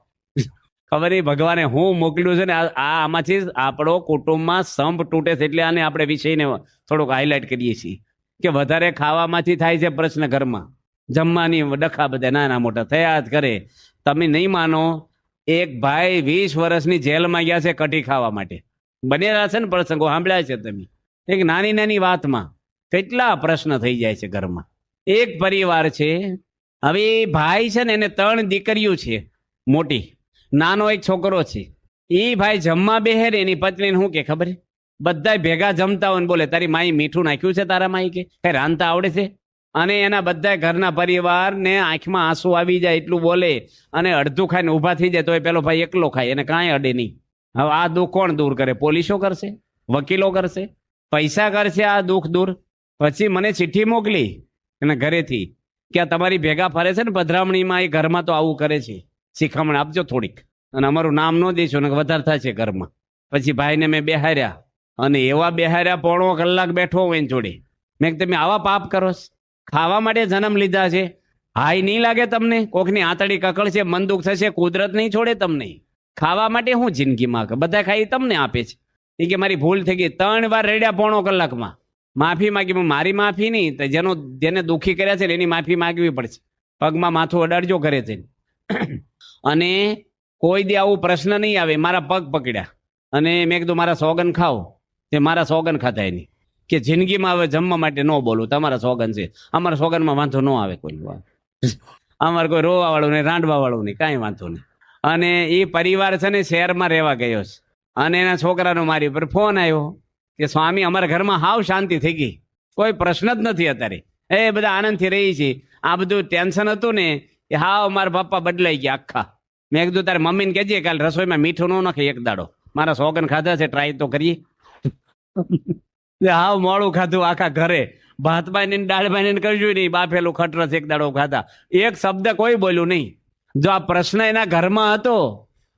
ખબર નહીં ભગવાને હું મોકલ્યું છે ને. આમાંથી આપણો કુટુંબમાં સંપ તૂટે છે. એટલે આને આપણે વિષયને થોડુંક હાઇલાઇટ કરીએ છીએ કે વધારે ખાવામાંથી થાય છે પ્રશ્ન ઘરમાં. જમવાની ડખા બધા નાના મોટા થયા જ કરે. તમે નહીં માનો, એક ભાઈ 20 વર્ષની જેલમાં ગયા છે કઢી ખાવા માટે. બનેલા છે ને પ્રસંગો, સાંભળ્યા છે તમે? એક નાની નાની વાતમાં કેટલા પ્રશ્ન થઈ જાય છે ઘરમાં. એક પરિવાર છે, હવે એ ભાઈ છે ને એને 3 દીકરીઓ છે મોટી, નાનો એક છોકરો છે. એ ભાઈ જમવા બેહે ને એની પત્નીને શું કે ખબર? બધા ભેગા જમતા હોય ને બોલે તારી માઈ મીઠું નાખ્યું છે તારા માઈ કે કઈ રાંધતા આવડે છે? અને એના બધા ઘરના પરિવારને આંખમાં આંસુ આવી જાય એટલું બોલે. અને અડધું ખાઈને ઊભા થઈ જાય તો એ પેલો ભાઈ એકલો ખાય, એને કાંઈ અડે નહીં. હવે આ દુઃખ કોણ દૂર કરે? પોલીસો કરશે? વકીલો કરશે? પૈસા કરશે આ દુઃખ દૂર? પછી મને ચિઠ્ઠી મોકલી એના ઘરેથી કે તમારી ભેગા ફરે છે ને પધરામણીમાં, એ ઘરમાં તો આવું કરે છે, શિખામણ આપજો થોડીક. અને અમારું નામ ન દેશો ને વધારે થાય છે ઘરમાં. પછી ભાઈને મેં બેહાર્યા, અને એવા બેહાર્યા 1.5 કલાક બેઠો હોય એની જોડે. મેં તમે આવા પાપ કરો? ખાવા માટે જન્મ લીધા છે. હાય નહીં લાગે તમને? કોકની આંતળી કકળ છે, મન દુઃખ થશે, કુદરત નહીં છોડે તમને. ખાવા માટે હું જિંદગીમાં બધા ખાઈ તમને આપે છે. એ કે મારી ભૂલ થઈ ગઈ. 3 વાર રેડ્યા 1.5 કલાકમાં. માફી માગી. મારી માફી નહીં, તો જેને દુઃખી કર્યા છે એની માફી માગવી પડશે. પગમાં માથું અડાડજો કરે છે. અને કોઈ દે આવું પ્રશ્ન નહીં આવે. મારા પગ પકડ્યા અને મેં કીધું મારા સોગન ખાઓ. તે મારા સોગન ખાતા એની કે જિંદગીમાં હવે જમવા માટે ન બોલું, તમારા સોગન છે. અમારા સોગનમાં વાંધો ન આવે કોઈ. અમારે કોઈ રોવા વાળું નહીં, રાંડવા વાળું નહીં, કાંઈ વાંધો નહીં. અને એ પરિવાર છે ને શહેરમાં રહેવા ગયો છે. અને એના છોકરાનો મારી ઉપર ફોન આવ્યો કે સ્વામી અમારા ઘરમાં હાવ શાંતિ થઈ ગઈ, કોઈ પ્રશ્ન જ નથી અત્યારે, એ બધા આનંદથી રહી છે. આ બધું ટેન્શન હતું ને એ હાવ મારા પપ્પા બદલાઈ ગયા આખા. મેં કીધું તારે મમ્મીને કહેજે કાલે રસોઈમાં મીઠું ન નાખે એક દાડો. મારા સોગન ખાધા છે, ટ્રાય તો કરીએ. હાવ મોડું ખાધું આખા ઘરે. ભાત બાઈને દાળ બાઈને કરજો નહીં, બાફેલું ખટરસ એક દાડો ખાધા. એક શબ્દ કોઈ બોલ્યું નહીં. જો આ પ્રશ્ન એના ઘરમાં હતો,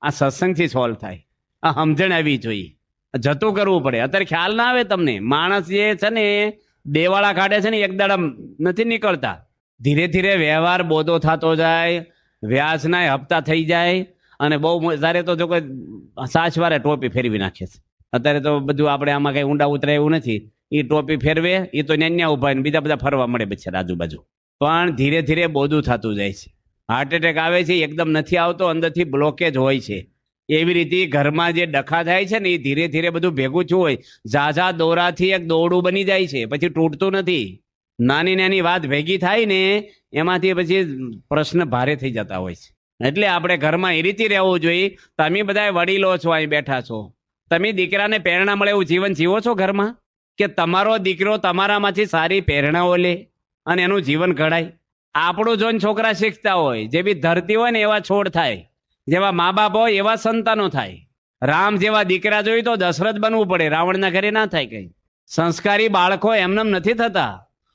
આ સત્સંગથી સોલ્વ થાય. આ સમજણ આવી જોઈએ. જતું કરવું પડે. અત્યારે ખ્યાલ ના આવે તમને. માણસ જે છે ને દેવાળા કાઢે છે ને એક દાડા નથી નીકળતા. ધીરે ધીરે વ્યવહાર બોધો થતો જાય, વ્યાજના હપ્તા થઈ જાય. અને બહુ ત્યારે તો જો કોઈ સાચવારે ટોપી ફેરવી નાખે છે. અત્યારે તો બધું આપણે આમાં કઈ ઊંડા ઉતરાય એવું નથી. એ ટોપી ફેરવે એ તો ન્યા ઉભા ને બીજા બધા ફરવા મળે બિચારા આજુબાજુ. પણ ધીરે ધીરે બોધું થતું જાય છે. હાર્ટ એટેક આવે છે એકદમ નથી આવતો, અંદરથી બ્લોકેજ હોય છે. એવી રીતે ઘરમાં જે ડખા થાય છે ને એ ધીરે ધીરે બધું ભેગું થયું હોય. ઝાઝા દોરાથી એક દોરડું બની જાય છે, પછી તૂટતું નથી. નાની નાની વાત ભેગી થાય ને એમાંથી પછી પ્રશ્ન ભારે થઈ જતા હોય છે. એટલે આપણે ઘરમાં એ રીતે રહેવું જોઈએ. તમે બધા વડીલો છો, અહીં બેઠા છો, તમે દીકરાને પ્રેરણા મળે એવું જીવન જીવો છો ઘરમાં? કે તમારો દીકરો તમારામાંથી સારી પ્રેરણાઓ લે અને એનું જીવન ઘડાય? આપણું જોઈને છોકરા શીખતા હોય. જેવી ધરતી હોય ને એવા છોડ થાય, જેવા મા બાપ હોય એવા સંતાનો થાય. રામ જેવા દીકરા જોઈ તો દશરથ બનવું પડે, રાવણના ઘરે ના થાય. કઈ સંસ્કારી બાળકો એમનેમ નથી થતા.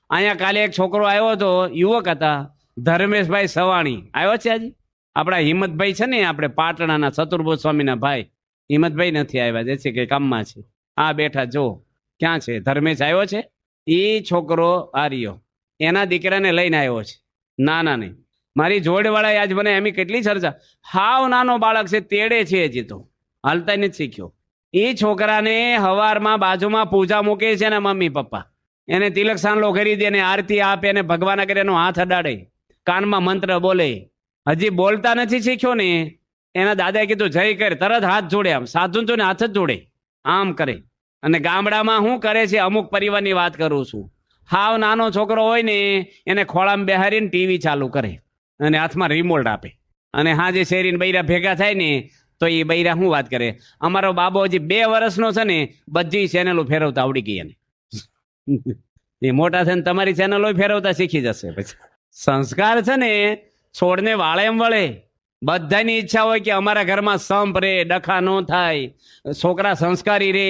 અહીંયા કાલે એક છોકરો આવ્યો હતો, યુવક હતા, ધર્મેશભાઈ સવાણી આવ્યો છે આજે? આપણા હિંમતભાઈ છે ને, આપણે પાટણાના ચતુર્ભુજ સ્વામીના ભાઈ હિંમતભાઈ નથી આવ્યા, જે છે કે કામમાં છે. આ બેઠા જો ક્યાં છે ધર્મેશ? આવ્યો છે? એ છોકરો આર્યો એના દીકરાને લઈને આવ્યો છે. નાના નહીં, મારી જોડવાળાએ આજ મને એમ કેટલી ચર્ચા. હાવ નાનો બાળક છે, તેડે છે, હજી તો હાલતા નથી શીખ્યો. એ છોકરાને હવારમાં બાજુમાં પૂજા મૂકે છે ને મમ્મી પપ્પા એને તિલક સાંડલો કરી દે ને આરતી આપે ને ભગવાન આગળ એનો હાથ અડાડે, કાનમાં મંત્ર બોલે. હજી બોલતા નથી શીખ્યો ને, એના દાદાએ કીધું જય કર, તરત હાથ જોડે. આમ સાધુ તો ને હાથ જ જોડે, આમ કરે. અને ગામડામાં શું કરે છે, અમુક પરિવારની વાત કરું છું, હાવ નાનો છોકરો હોય ને એને ખોળામાં બેહારીને ટીવી ચાલુ કરે અને હાથમાં રિમોટ આપે. અને હા, જે શેરીને બૈરા ભેગા થાય ને તો એ બૈરા શું વાત કરે, અમારો બાબો હજી 2 વર્ષનો છે ને બધી ચેનલો ફેરવતા આવડી ગઈ એને. એ મોટા થઈને તમારી ચેનલો ફેરવતા શીખી જશે. પછી સંસ્કાર છે ને છોડને વાળે એમ વળે. બધાની ઈચ્છા હોય કે અમારા ઘરમાં સંપ રે, ડખા ન થાય, છોકરા સંસ્કારી રે.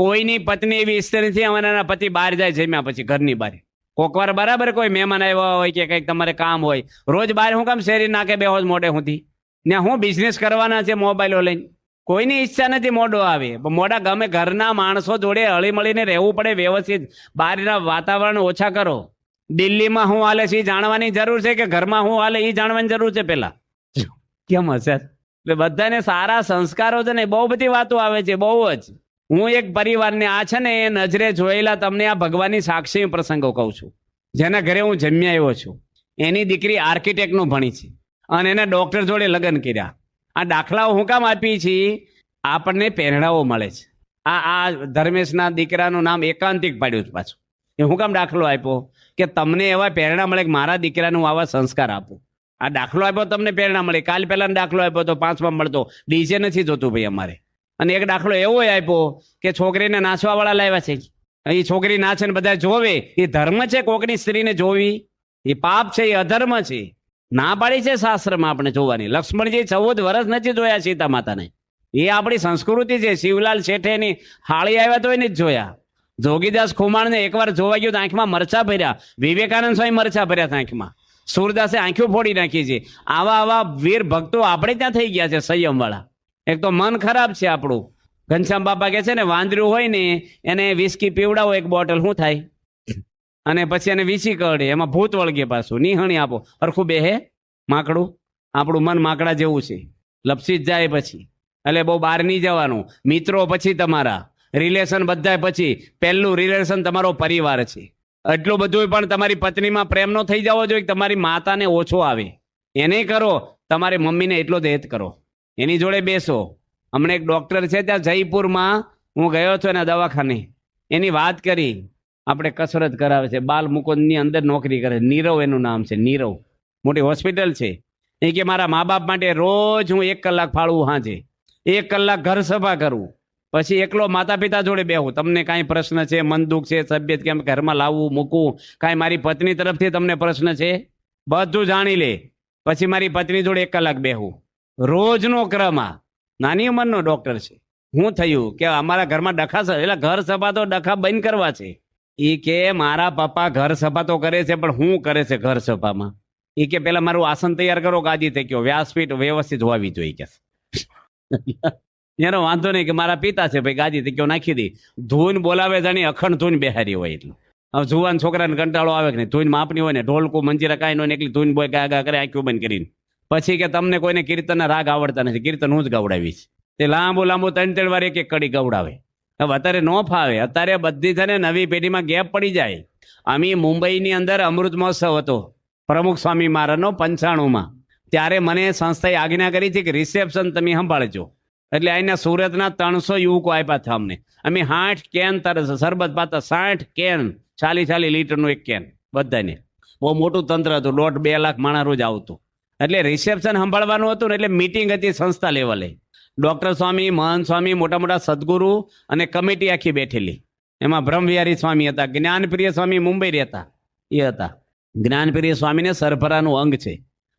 કોઈની પત્ની એવી ઈચ્છતી નથી અમારા પતિ બહાર જાય જમ્યા પછી ઘરની બહાર. કોકવાર બરાબર કોઈ મહેમાન આવ્યા હોય કે કંઈક તમારે કામ હોય, રોજ બહાર હું કામ શેરી નાખે બેહો મોડે સુધી ને હું બિઝનેસ કરવાના છે મોબાઈલો લઈને. કોઈની ઈચ્છા નથી મોડો આવે, મોડા ગમે ઘરના માણસો જોડે હળી મળીને રહેવું પડે વ્યવસ્થિત. બહારના વાતાવરણ ઓછા કરો. દિલ્હીમાં શું હાલે છે એ જાણવાની જરૂર છે કે ઘરમાં શું હાલે એ જાણવાની જરૂર છે પેલા? કેમ હશે? એટલે બધાને સારા સંસ્કારો છે ને બહુ બધી વાતો આવે છે, બહુ જ. હું એક પરિવારને આ છે ને નજરે જોયેલા તમને આ ભગવાનની સાક્ષી પ્રસંગો કહું છું. જેના ઘરે હું જમ્યા આવ્યો છું, એની દીકરી આર્કિટેક્ટનું ભણી છે અને એને ડોક્ટર જોડે લગ્ન કર્યા. આ દાખલાઓ હું કામ આપી છીએ? આપણને પ્રેરણાઓ મળે છે. આ ધર્મેશના દીકરાનું નામ એકાંતિક પાડ્યું છે પાછું. એ હું કામ દાખલો આપ્યો? કે તમને એવા પ્રેરણા મળે કે મારા દીકરાનું આવા સંસ્કાર આપો. આ દાખલો આપ્યો તમને પ્રેરણા મળે. કાલ પહેલાનો દાખલો આપ્યો તો 5માં મળતો ડીજે નથી જોતું ભાઈ અમારે. અને એક દાખલો એવો આપ્યો કે છોકરીને નાચવા વાળા લાવ્યા છે. એ છોકરી નાચે ને બધા જોવે, એ ધર્મ છે કોકની સ્ત્રીને જોવી? એ પાપ છે, એ અધર્મ છે. ના પાડી છે શાસ્ત્રમાં આપણે જોવાની. લક્ષ્મણજી 14 વર્ષ નથી જોયા સીતા માતાને. એ આપણી સંસ્કૃતિ છે. શિવલાલ શેઠેની હાળી આવ્યા તો એને જ જોયા. જોગીદાસ ખુમાણને એકવાર જોવા ગયું તો આંખમાં મરચા ભર્યા. વિવેકાનંદ સ્વામી મરચા ભર્યા આંખમાં. સુરદાસે આંખો ફોડી નાખી છે. આવા વીર ભક્તો આપણે ત્યાં થઈ ગયા છે સંયમ વાળા. એક તો મન ખરાબ છે આપણું. ઘનશ્યામ બાપા કે છે ને વાંદરું હોય ને એને વિસ્કી પીવડાવો 1 બોટલ, શું થાય? અને પછી એને વીસી કરડે, એમાં ભૂત વળગે પાછું. નિહણી આપો હરખું બેહે માકડું. આપણું મન માકડા જેવું છે, લપસી જ જાય પછી. એટલે બહુ બહાર નહીં જવાનું. મિત્રો પછી તમારા રિલેશન બધા પછી પહેલું રિલેશન તમારો પરિવાર છે. એટલું બધું પણ તમારી પત્નીમાં પ્રેમ નો થઈ જવો જોઈએ કે તમારી માતાને ઓછો આવે. એને કરો, તમારી મમ્મીને એટલો જ હેત કરો. એની જોડે બેસો. હમણાં એક ડોક્ટર છે ત્યાં જયપુરમાં, હું ગયો છું એના દવાખાને. એની વાત કરી, આપણે કસરત કરાવે છે, બાલ મુકુંદની અંદર નોકરી કરે, નીરવ એનું નામ છે, નીરવ. મોટી હોસ્પિટલ છે. એ કે મારા મા બાપ માટે રોજ હું 1 કલાક ફાળવું, હાજે 1 કલાક ઘર સભા કરું, પછી એકલો માતા પિતા જોડે બેહું. તમને કાંઈ પ્રશ્ન છે, મન દુઃખ છે, તબિયત કેમ ઘરમાં લાવવું મૂકવું, કાંઈ મારી પત્ની તરફથી તમને પ્રશ્ન છે, બધું જાણી લે. પછી મારી પત્ની જોડે 1 કલાક બેહું. રોજનો ક્રમ. આ નાની ઉંમરનો ડોક્ટર છે. શું થયું કે અમારા ઘરમાં ડખા, એટલે ઘર સભા તો ડખા બંધ કરવા છે. એ કે મારા પપ્પા ઘર સભા તો કરે છે, પણ શું કરે છે ઘર સભામાં? એ કે પેલા મારું આસન તૈયાર કરો, ગાદી થઈ ગયો, વ્યાસપીઠ વ્યવસ્થિત હોવી જોઈએ કે. એનો વાંધો નહીં કે મારા પિતા છે ભાઈ, ગાદી થઈ ગયો નાખી દી. ધૂન બોલાવે જાણી અખંડ ધૂન બેહારી હોય. એટલું હવે જુવાન છોકરાને કંટાળો આવે કે નહીં, ધૂન માપની હોય ને, ઢોલકું મંજીરા કાંઈ ન હોય, એટલી ધૂન બોય ગા કરે આંખું બંધ કરીને. પછી કે તમને કોઈને કીર્તનના રાગ આવડતા નથી, કીર્તન હું જ ગવડાવીશ. તે લાંબુ 3 વાર એક કડી ગવડાવે. હવે અત્યારે ન ફાવે. અત્યારે બધી છે ને નવી પેઢીમાં ગેપ પડી જાય. અમે મુંબઈની અંદર અમૃત મહોત્સવ હતો પ્રમુખ સ્વામી મહારાજનો 95માં. ત્યારે મને સંસ્થાએ આજ્ઞા કરી છે કે રિસેપ્શન તમે સંભાળજો. એટલે અહીંના સુરતના 300 યુવકો આપ્યા હતા અમને. અમે 60 કેન શરબત પાતા, 60 કેન, 40 લીટરનું એક કેન બધાને. બહુ મોટું તંત્ર હતું. 1.5-2 લાખ માણસ રોજ આવતું. એટલે રિસેપ્શન સંભાળવાનું હતું ને, એટલે મિટિંગ હતી સંસ્થા લેવલે. ડોક્ટર સ્વામી, મહંત સ્વામી, મોટા મોટા સદગુરુ અને કમિટી આખી બેઠેલી. એમાં બ્રહ્મવિહારી સ્વામી હતા, જ્ઞાનપ્રિય સ્વામી મુંબઈ રહેતા એ હતા. જ્ઞાનપ્રિય સ્વામીને સરભરાનું અંગ છે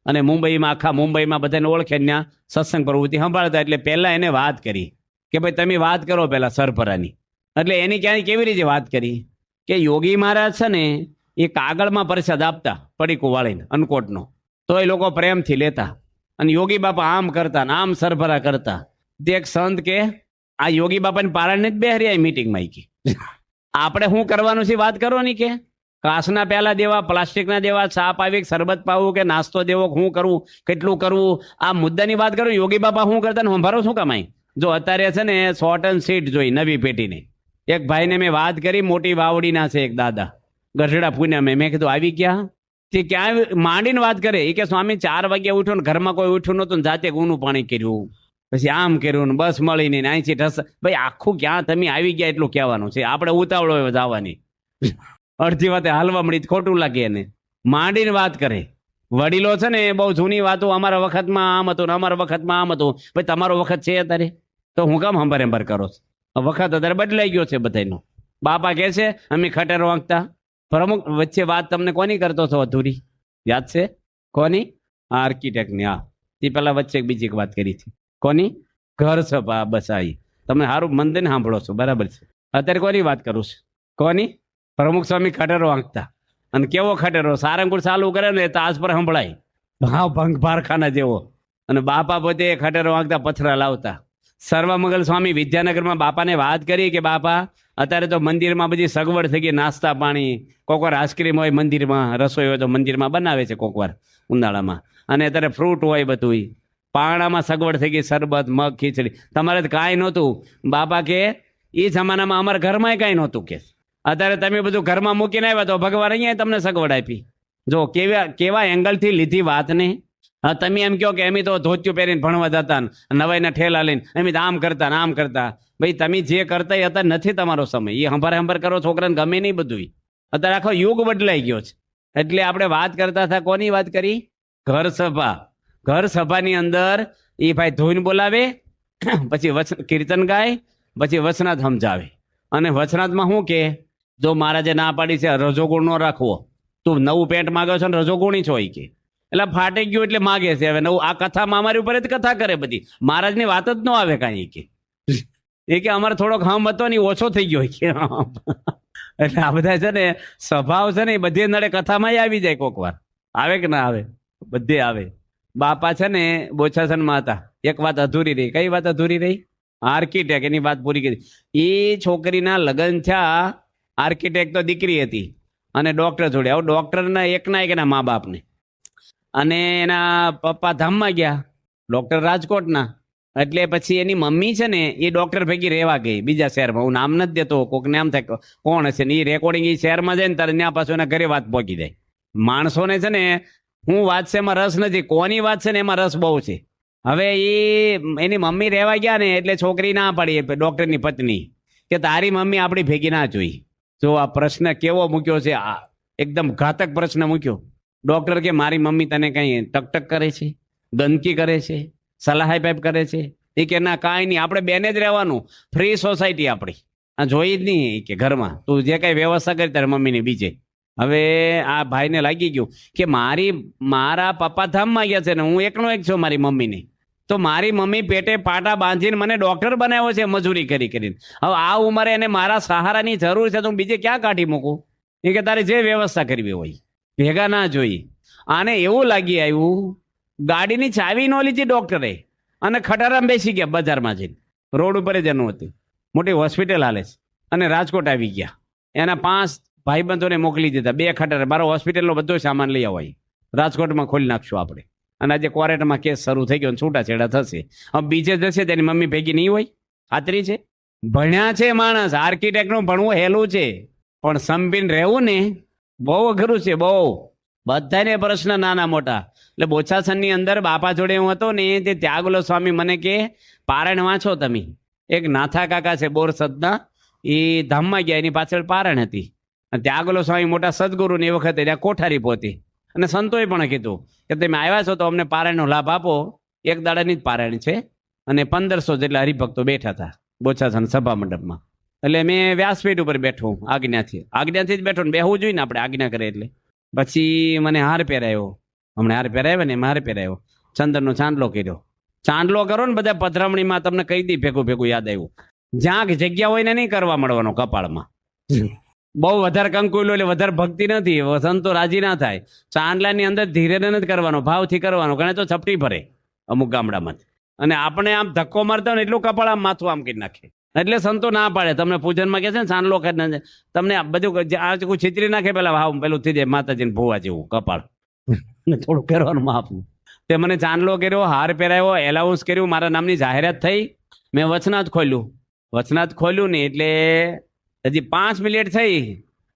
અને મુંબઈમાં આખા મુંબઈમાં બધાને ઓળખે, ત્યાં સત્સંગ પ્રવૃત્તિ સંભાળતા. એટલે પહેલા એને વાત કરી કે ભાઈ તમે વાત કરો પહેલા સરભરાની. એટલે એની ક્યાંય કેવી રીતે વાત કરી કે યોગી મહારાજ છે ને એ કાગળમાં પ્રસાદ આપતા પડીકું વાળીને અનકોટનો, તો એ લોકો પ્રેમથી લેતા. અને યોગી બાપા આમ કરતા ને આમ સરભરા કરતા. તે એક સંત કે આ યોગી બાપાની પારાને જ બેહરી આવી મીટિંગમાં કે આપણે શું કરવાનું છે વાત કરો ની કે કાચના પ્યાલા દેવા, પ્લાસ્ટિકના દેવા, ચા પાવી, શરબત પાવું કે નાસ્તો દેવો, શું કરવું, કેટલું કરવું, આ મુદ્દાની વાત કરું. યોગી બાપા શું કરતા ને સંભારો શું કમાય? જો અત્યારે છે ને શોર્ટ એન્ડ સીટ જોઈ નવી પેટીની. એક ભાઈને મેં વાત કરી, મોટી વાવડીના છે એક દાદા, ગઢડા પૂનમે. મેં કીધું આવી ગયા? તે ક્યાં માંડીને વાત કરે. એ કે સ્વામી 4 વાગ્યા ઉઠ્યો ને ઘરમાં કોઈ ઉઠ્યું નતું ને જાતે ઊનું પાણી કર્યું, પછી આમ કર્યું ને બસ મળીને અહીંથી ઠસ. ભાઈ આખું ક્યાં તમે આવી ગયા એટલું કહેવાનું છે. આપણે ઉતાવળ હોય જવાની, અડધી વાતે હાલવા મળી ખોટું લાગે એને. માંડીને વાત કરે. વડીલો છે ને બહુ જૂની વાતો, અમારા વખતમાં આમ હતું ને અમારા વખતમાં આમ હતું. ભાઈ તમારો વખત છે અત્યારે તો હું કામ હંબર હંબર કરો છો? વખત અત્યારે બદલાઈ ગયો છે બધાનો. બાપા કહે છે અમે ખટેરો વાંકતા. પ્રમુખ વચ્ચે વાત તમને કોની કરતો છો અધૂરી? યાદ છે કોની? આર્કિટેક્ટની. હા, તે પેલા વચ્ચે બીજી એક વાત કરી હતી. કોની? ઘર સભા. બસ આવી. તમે સારું મન દઈને સાંભળો છો, બરાબર છે. અત્યારે કોની વાત કરું છું? કોની? પ્રમુખ સ્વામી ખટેરો વાંકતા. અને કેવો ખટેરો? સારંગપુર ચાલુ કરે ને તાજ પર સંભળાય, ભાવ ભંગ ભારખાના જેવો. અને બાપા પોતે ખટેરો વાંકતા, પથરા લાવતા. સર્વમંગલ સ્વામી વિદ્યાનગરમાં બાપાને વાત કરી કે બાપા અત્યારે તો મંદિરમાં બધી સગવડ થઈ ગઈ, નાસ્તા પાણી, કોકવાર આઈસ્ક્રીમ હોય મંદિરમાં, રસોઈ હોય તો મંદિરમાં બનાવે છે કોકવાર ઉનાળામાં, અને અત્યારે ફ્રૂટ હોય બધું. પાણામાં સગવડ થઈ ગઈ, શરબત, મગ, ખીચડી. તમારે તો કાંઈ નહોતું. બાપા કે એ જમાનામાં અમારા ઘરમાં કાંઈ નહોતું કે અત્યારે તમે બધું ઘરમાં મૂકીને આવ્યા તો ભગવાન અહીંયા તમને સગવડ આપી. જો કેવા એંગલથી લીધી વાતને. હા, તમે એમ કહો કે એમ તો ધોતિયું પહેરીને ભણવા જતા, નવાઈના ઠેલા લઈને એમ આમ કરતા ને આમ કરતા. ભાઈ તમે જે કરતા એ અત્યારે નથી તમારો સમય. એ હંભાર કરો, છોકરાને ગમે નહીં બધું. અત્યારે આખો યુગ બદલાઈ ગયો છે. એટલે આપણે વાત કરતા હતા, કોની વાત કરી? ઘર સભા. ઘર સભાની અંદર એ ભાઈ ધોઈને બોલાવે, પછી કીર્તન ગાય, પછી વચનાથ સમજાવે. અને વચનાથમાં શું કે જો મહારાજે ના પાડી છે રજોગુણ ન રાખવો, તું નવું પેન્ટ માગ્યો છો ને રજોગુણી છો કે એટલે ફાટી ગયું એટલે માગે છે. હવે નવું આ કથામાં અમારી ઉપર જ કથા કરે બધી, મહારાજની વાત જ ન આવે કાંઈ કે. એ કે અમારે થોડોક હમ હતો ને ઓછો થઈ ગયો કે. એટલે આ બધા છે ને સ્વભાવ છે ને એ બધી નડે કથામાં આવી જાય. કોક વાર આવે કે ના આવે? બધે આવે. બાપા છે ને બોચાસનમાં હતા, એક વાત અધૂરી રહી. કઈ વાત અધૂરી રહી? આર્કિટેક્ટ. એની વાત પૂરી કરી. એ છોકરીના લગ્ન થયા. આર્કિટેક્ટ તો દીકરી હતી અને ડોક્ટર જોડે. હવે ડોક્ટરના એકના મા બાપને, અને એના પપ્પા ધામમાં ગયા, ડોક્ટર રાજકોટના. એટલે પછી એની મમ્મી છે ને એ ડોક્ટર ભેગી રહેવા ગઈ બીજા શહેરમાં. હું નામ નથી દેતો, કોકને આમ થાય કોણ હશે ને. એ રેકોર્ડિંગ એ શહેરમાં જાય ને ત્યારે ત્યાં પાછું એના ઘરે વાત પહોંચી જાય. માણસોને છે ને હું વાત છે એમાં રસ નથી, કોની વાત છે ને એમાં રસ બહુ છે. હવે એની મમ્મી રહેવા ગયા ને એટલે છોકરી ના પાડી, ડોક્ટરની પત્ની, કે તારી મમ્મી આપણી ભેગી ના જોઈ. જો આ પ્રશ્ન કેવો મૂક્યો છે, આ એકદમ ઘાતક પ્રશ્ન મૂક્યો. ડોક્ટર કે મારી મમ્મી તને કઈ ટકટક કરે છે, ગંદકી કરે છે, સલાહ પાઇપ કરે છે? એ કે ના કાંઈ નહીં, આપણે બેને જ રહેવાનું, ફ્રી સોસાયટી આપણી, આ જોઈ જ નહીં કે ઘરમાં તું જે કઈ વ્યવસ્થા કરી તારી મમ્મીની બીજે. હવે આ ભાઈને લાગી ગયું કે મારા પપ્પા ધામમાં ગયા છે ને હું એકનો એક છું મારી મમ્મીની, તો મારી મમ્મી પેટે પાટા બાંધીને મને ડોક્ટર બનાવ્યો છે મજૂરી કરીને. હવે આ ઉંમરે એને મારા સહારાની જરૂર છે તો હું બીજે ક્યાં કાઢી મૂકું? એ કે તારે જે વ્યવસ્થા કરવી હોય ભેગા ના જોઈ. આને એવું લાગી આવ્યું, ગાડીની ચાવી ન લીધી ડોક્ટરે અને ખટારામાં બેસી ગયા બજારમાં જઈને. રોડ ઉપર જ એનું હતું, મોટી હોસ્પિટલ હાલે છે. અને રાજકોટ આવી ગયા. એના 5 ભાઈબંધોને મોકલી દીધા, 2 ખટારા, મારો હોસ્પિટલનો બધો સામાન લઈ આવો, રાજકોટમાં ખોલી નાખશું આપણે. અને આજે ક્વોરેન્ટમાં કેસ શરૂ થઈ ગયો, છૂટાછેડા થશે. હવે બીજે જશે તેની મમ્મી ભેગી નહીં હોય? ખાતરી છે? ભણ્યા છે માણસ, આર્કિટેક્ટનું ભણવું હેલું છે, પણ સંપીને રહેવું ને બહુ અઘરું છે, બહુ. બધાને પ્રશ્ન નાના મોટા. એટલે બોચાસનની અંદર બાપા જોડે હું હતો ને તે ત્યાગલો સ્વામી મને કે પારણ વાંચો તમે. એક નાથા કાકા છે બોરસદના, એ ધામમાં ગયા, એની પાછળ પારણ હતી. ત્યાગલો સ્વામી મોટા સદગુરુ ને એ વખતે ત્યાં કોઠારી પહોંચી. અને સંતોએ પણ કીધું કે તમે આવ્યા છો તો અમને પારાયણનો લાભ આપો. એક દાડાની જ પારાયણ છે અને 1500 જેટલા હરિભક્તો બેઠા હતા બોચાસન સભા મંડપમાં. એટલે મેં વ્યાસપીઠ ઉપર બેઠો, આજ્ઞાથી જ બેઠો ને બેહવું જોઈએ ને આપણે, આજ્ઞા કરે એટલે. પછી મને હાર પહેરાયો, હમણાં હાર પહેરાવ્યો ને એમાં હાર પહેરાયો, ચંદનનો ચાંદલો કર્યો. ચાંદલો કરો ને બધા પધરામણીમાં તમને કહી દી ભેગું યાદ આવ્યું. જ્યાં જગ્યા હોય ને નહીં કરવા મળવાનો કપાળમાં. બહુ વધારે કંકુલો એટલે વધારે ભક્તિ નથી, સંતો રાજી ના થાય. ચાંદલાની અંદર ધીરે નથી કરવાનો, ભાવથી કરવાનો. ઘણા તો ચપટી ભરે અમુક ગામડામાં, અને આપણે આમ ધક્કો મારતા હોય એટલું કપાળ આમ માથું આમ કરી નાખે. એટલે સંતો ના પાડે. તમને પૂજનમાં કહે છે ને ચાંદલો કરીને તમને બધું આ કોઈ છીતરી નાખે, પેલા ભાવ પેલું થઈ જાય માતાજીને ભૂવા જેવું કપાળ. થોડું કરવાનું માપનું. તે મને ચાંદલો કર્યો, હાર પહેરાયો, એલાઉન્સ કર્યું, મારા નામની જાહેરાત થઈ. મેં વચનાથ ખોલ્યું ને એટલે હજી 5 મિનિટ થઈ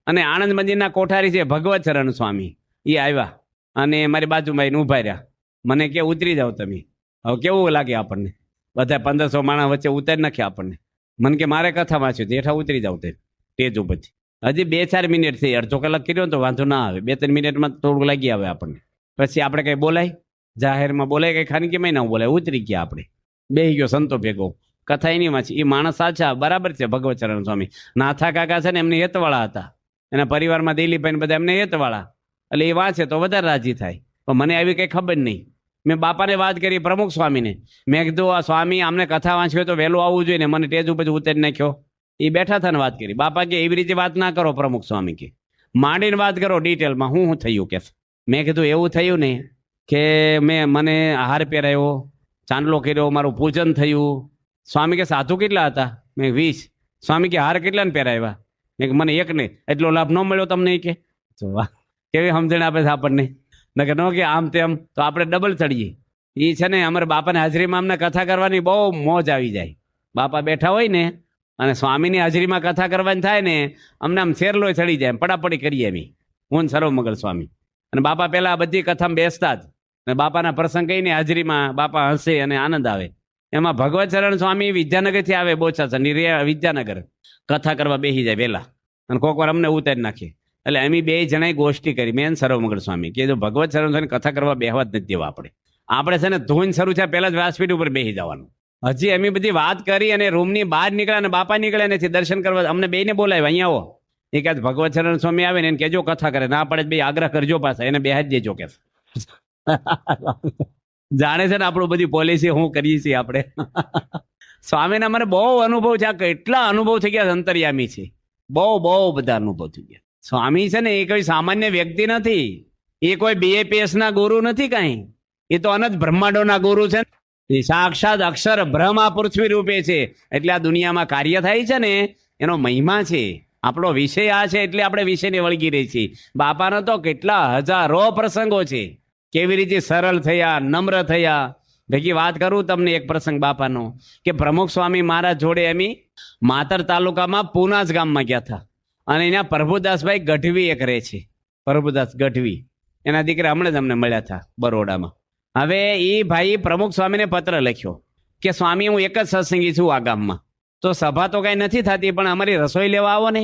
અને આણંદ મંદિરના કોઠારી છે ભગવત ચરણ સ્વામી, એ આવ્યા અને મારી બાજુમાં એને ઉભા રહ્યા. મને કે ઉતરી જાઓ તમે. હવે કેવું લાગે આપણને, બધા 1500 માણસ વચ્ચે ઉતારી નાખ્યા આપણને. મને કે મારે કથા વાંચ્યું હેઠા ઉતરી જાવ તે સ્ટેજ ઉપરથી. હજી 2-4 મિનિટ થઈ, અડધો કલાક કર્યો તો વાંધો ના આવે, 2-3 મિનિટમાં થોડુંક લાગી આવે આપણને. પછી આપણે કઈ બોલાય, જાહેરમાં બોલાય, કઈ ખાનગીમાં ના બોલાય, ઉતરી ગયા આપણે. બેહી ગયો સંતો ભેગો, કથા એની વાંચી. એ માણસ સાચા બરાબર છે ભગવત ચરણ સ્વામી. નાથા કાકા છે ને એમને હેતવાળા હતા, એના પરિવારમાં દિલીપભાઈ બધા એમને હેતવાળા, એટલે એ વાંચે તો વધારે રાજી થાય. પણ મને આવી કઈ ખબર નહીં. મેં બાપાને વાત કરી, પ્રમુખ સ્વામીને. મેં કીધું આ સ્વામી અમને કથા વાંચવી હોય તો વહેલું આવવું જોઈએ ને, મને ટેજ ઉપર ઉતારી નાખ્યો. એ બેઠા હતા ને વાત કરી. બાપા કે એવી રીતે વાત ના કરો પ્રમુખ સ્વામી, કે માંડીને વાત કરો ડિટેલમાં, શું થયું કે. મેં કીધું એવું થયું ને કે મને હાર પહેરાયો, ચાંદલો કર્યો, મારું પૂજન થયું. સ્વામી કે સાધુ કેટલા હતા? મેં 20. સ્વામી કે હાર કેટલાને પહેરાવ્યા? મેં મને એક ને. એટલો લાભ ન મળ્યો તમને? કે વાહ, કેવી સમજણ આપે છે આપણને. નકર ન કે આમ તેમ તો આપણે ડબલ ચડીએ. એ છે ને અમારે બાપાની હાજરીમાં અમને કથા કરવાની બહુ મોજ આવી જાય. બાપા બેઠા હોય ને અને સ્વામીની હાજરીમાં કથા કરવાની થાય ને, અમને આમ શેરલો ચડી જાય, પડાપડી કરીએ એમ. હું સર્વમંગલ સ્વામી અને બાપા પહેલા બધી કથામાં બેસતા જ, અને બાપાના પ્રસંગ કહીને હાજરીમાં બાપા હસે અને આનંદ આવે. એમાં ભગવત ચરણ સ્વામી વિદ્યાનગરથી આવે, બોચાસર વિદ્યાનગર કથા કરવા બેસી જાય વહેલા, અને કોક વાર અમને ઉતારી નાખે. એટલે અમે 2 જણાએ ગોષ્ઠી કરી, મેં સર્વમંગળ સ્વામી, કે જો ભગવત ચરણ સ્વામી કથા કરવા બેહવા જ નથી દેવા. આપણે છે ને ધૂન શરૂ છે પહેલા જ વ્યાસપીઠ ઉપર બેસી જવાનું. હજી અમે બધી વાત કરી અને રૂમની બહાર નીકળ્યા અને બાપા નીકળ્યા નથી દર્શન કરવા. અમને 2ને બોલાવ્યા, અહીંયા આવો. એ કહે ભગવત ચરણ સ્વામી આવે ને એને કહેજો કથા કરે, ના પડે 2 આગ્રહ કરજો પાછા, એને બેહાજ દેજો કે. જાણે છે ને આપણું બધી પોલિસી શું કરીએ છીએ આપણે. સ્વામીના મને બહુ અનુભવ છે. આ કેટલા અનુભવ થઈ ગયા, અંતર્યામી છે. બહુ બધા અનુભવ થઈ ગયા. સ્વામી છે ને એ કોઈ સામાન્ય વ્યક્તિ નથી, એ કોઈ BAPS ના ગુરુ નથી કાંઈ. એ તો અનંત બ્રહ્માંડોના ગુરુ છે. એ સાક્ષાત અક્ષર બ્રહ્મ આ પૃથ્વી રૂપે છે. એટલે આ દુનિયામાં કાર્ય થાય છે ને એનો મહિમા છે. આપણો વિષય આ છે એટલે આપણે વિષયને વળગી રહી છીએ. બાપાનો તો કેટલા હજારો પ્રસંગો છે. કેવી રીતે સરળ થયા, નમ્ર થયા. ભેગી વાત કરું તમને એક પ્રસંગ બાપાનો, કે પ્રમુખ સ્વામી મહારાજ જોડે અમે માતર તાલુકામાં પુનાજ ગામમાં ગયા હતા. અને એના પ્રભુદાસભાઈ ગઢવી એક રહે છે, પ્રભુદાસ ગઢવી, એના દીકરા હમણાં જ અમને મળ્યા હતા બરોડામાં. હવે એ ભાઈ પ્રમુખ સ્વામીને પત્ર લખ્યો કે સ્વામી હું એક જ સત્સંગી છું આ ગામમાં, તો સભા તો કઈ નથી થતી, પણ અમારી રસોઈ લેવા આવો ને,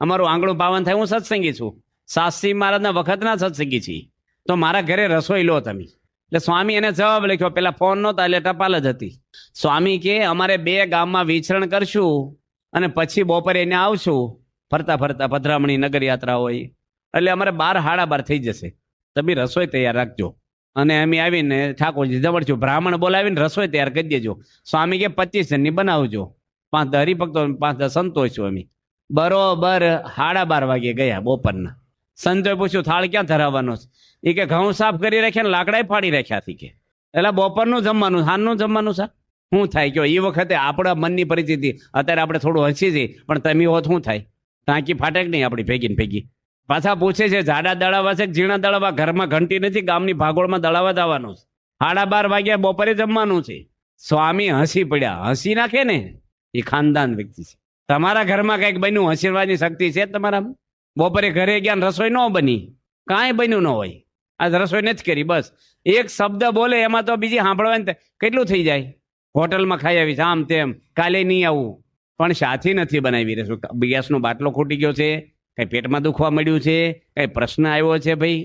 અમારું આંગણું પાવન થાય. હું સત્સંગી છું, શાસ્ત્રી મહારાજના વખતના સત્સંગી છીએ, તો મારા ઘરે રસોઈ લો તમે. એટલે સ્વામી એને જવાબ લખ્યો. પેલા ફોન નહોતા એટલે ટપાલ જ હતી. સ્વામી કે અમારે 2 ગામમાં વિચરણ કરશું અને પછી બપોરે એને આવશું. ફરતા ફરતા પધરામણી નગર યાત્રા હોય એટલે અમારે 12-12:30 થઈ જશે. તમે રસોઈ તૈયાર રાખજો. અને અમે આવીને ઠાકોરજી જમડશું, બ્રાહ્મણ બોલાવીને રસોઈ તૈયાર કરી દેજો. સ્વામી કે 25 જણની બનાવજો, 5-10 હરિભક્તો, 5-10 સંતો છું અમે. બરોબર 12:30 વાગે ગયા બપોરના. સંજોએ પૂછ્યું થાળ ક્યાં ધરાવવાનો છે? એ કે ઘઉં સાફ કરી રાખ્યા ને લાકડા ફાડી રાખ્યા હતી કે. એટલે બપોરનું જમવાનું, હાનનું જમવાનું છે. શું થાય કયો? એ વખતે આપણા મનની પરિસ્થિતિ, અત્યારે આપણે થોડું હસી છીએ, પણ તમે હોત શું થાય? ટાંકી ફાટે કે નહીં આપણી ભેગી ને ભેગી? પાછા પૂછે છે જાડા દળાવા છે કે ઝીણા દળાવા? ઘરમાં ઘંટી નથી, ગામની ભાગોળમાં દળાવા જવાનું છે. 12:30 વાગ્યા બપોરે જમવાનું છે. સ્વામી હસી પડ્યા. હસી નાખે ને એ ખાનદાન વ્યક્તિ છે. તમારા ઘરમાં કંઈક બન્યું, આશીર્વાદની શક્તિ છે તમારા? બપોરે ઘરે ગયા ને રસોઈ ન બની, કાંઈ બન્યું ન હોય, આજ રસોઈ નથી કરી, બસ એક શબ્દ બોલે એમાં તો બીજી સાંભળવાની કેટલું થઈ જાય. હોટલમાં ખાઈ આવીશ, આમ તેમ, કાલે નહીં આવું, પણ સાથી નથી બનાવી રસોઈ. ગેસનો બાટલો ખૂટી ગયો છે, કઈ પેટમાં દુખવા મળ્યું છે, કઈ પ્રશ્ન આવ્યો છે? ભાઈ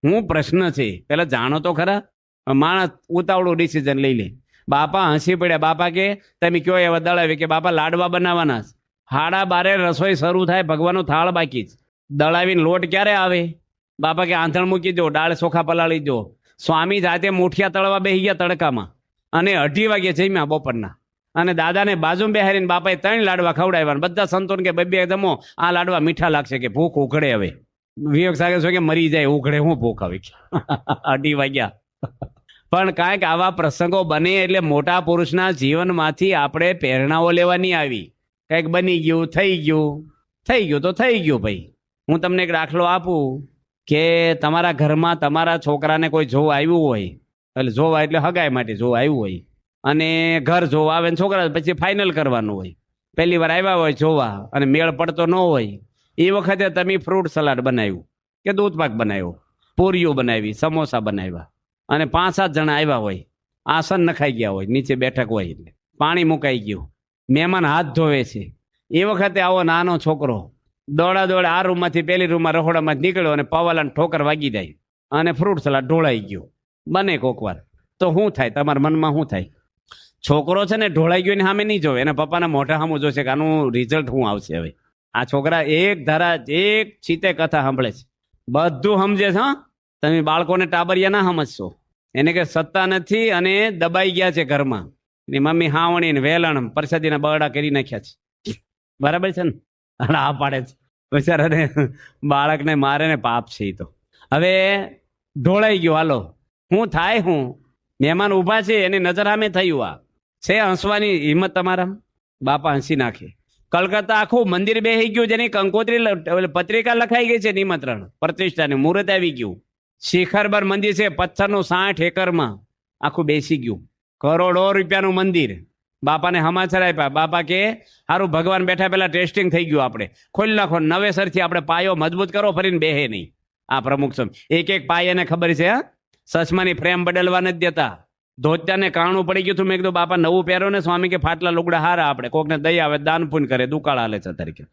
હું પ્રશ્ન છે પેલા જાણો તો ખરા. માણસ ઉતાવળું ડિસિઝન લઈ લે. બાપા હસી પડ્યા. બાપા કે તમે કયો એવા દળાવી? કે બાપા લાડવા બનાવવાના. 12:30 રસોઈ શરૂ થાય, ભગવાનનો થાળ બાકી જ. દળાવીને લોટ ક્યારે આવે? બાપા કે આંધણ મૂકી દો, દાળ ચોખા પલાળી દો. સ્વામી જાતે મુઠિયા તળવા બેસી ગયા તડકામાં, અને 2:30 વાગે જમ્યા બપોરના. અને દાદાને બાજુમાં બેહારીને બાપાએ 3 લાડવા ખવડાવ્યા. બધા સંતોને કે બે જમો, આ લાડવા મીઠા લાગશે, કે ભૂખ ઉઘડે. હવે વિવેક સાગર છો કે મરી જાય, ઉઘડે હું ભૂખ આવી. 2:30 વાગ્યા. પણ કાંઈક આવા પ્રસંગો બને એટલે મોટા પુરુષના જીવનમાંથી આપણે પ્રેરણાઓ લેવાની આવી. કંઈક બની ગયું, થઈ ગયું તો થઈ ગયું ભાઈ. હું તમને એક દાખલો આપું કે તમારા ઘરમાં તમારા છોકરાને કોઈ જોવા આવ્યું હોય, એટલે જોવા એટલે હગાઈ માટે જોવા આવ્યું હોય, અને ઘર જોવા આવે ને છોકરા પછી ફાઇનલ કરવાનું હોય. પહેલી વાર આવ્યા હોય જોવા અને મેળ પડતો ન હોય, એ વખતે તમે ફ્રૂટ સલાડ બનાવ્યું કે દૂધ પાક બનાવ્યો, પૂરીઓ બનાવી, સમોસા બનાવ્યા, અને 5-7 જણા આવ્યા હોય, આસન નખાઈ ગયા હોય, નીચે બેઠક હોય, એટલે પાણી મુકાઈ ગયું, મહેમાન હાથ ધોવે છે. એ વખતે આવો નાનો છોકરો દોડા આ રૂમમાંથી પેલી રૂમમાં રહોડામાં નીકળ્યો અને પવાલાને ઠોકર વાગી જાય અને ફ્રૂટ સલાડ ઢોળાઈ ગયો. બને કોક વાર તો શું થાય? તમારા મનમાં શું થાય? છોકરો છે ને ઢોળાઈ ગયો ને સામે નહીં જોવે, એના પપ્પાના મોઢા સામું જોશે કે આનું રિઝલ્ટ શું આવશે. હવે આ છોકરા એક ધારા એક ચીતે કથા સાંભળે છે, બધું સમજે છે. હા, તમે બાળકોને ટાબરિયા ના સમજશો. એને કે સત્તા નથી અને દબાઈ ગયા છે ઘરમાં, ની મમ્મી હાવણી ને વેલણ પ્રસાદીના બરડા કરી નાખ્યા છે. બરાબર છે ને? આ પાડે છે બિચારાને, બાળકને મારે ને પાપ છે. એ તો હવે ઢોળાઈ ગયો. હાલો હું થાય? હું મહેમાન ઉભા છે, એની નજર સામે થયું. આ છે હસવાની હિંમત તમારા? બાપા હસી નાખે. કલકત્તા આખું મંદિર બેસી ગયું, જેની કંકોત્રી પત્રિકા લખાઈ ગઈ છે, નિમંત્રણ પ્રતિષ્ઠાનું મુહૂર્ત આવી ગયું. શિખરબર મંદિર છે, પથ્થરનું 60 એકરમાં આખું બેસી ગયું. કરોડો રૂપિયાનું મંદિર. બાપાને સમાચાર આપ્યા. બાપા કે સારું, ભગવાન બેઠા પેલા ટેસ્ટિંગ થઈ ગયું, આપણે ખોલી નાખો, નવેસરથી આપણે પાયો મજબૂત કરો, ફરીને બેહે નહીં. આ પ્રમુખ સમ એક પાયાને ખબર છે. હા, સચમાની ફ્રેમ બદલવા નથી દેતા. ધોત્યાને કાણું પડી ગયું હતું, મેં કીધું બાપા નવું પહેરો ને, સ્વામી કે ફાટલા લુગડા હારા, આપણે કોકને દઈ આવે દાન પુણ્ય કરે, દુકાળ હાલે છે તરીકે.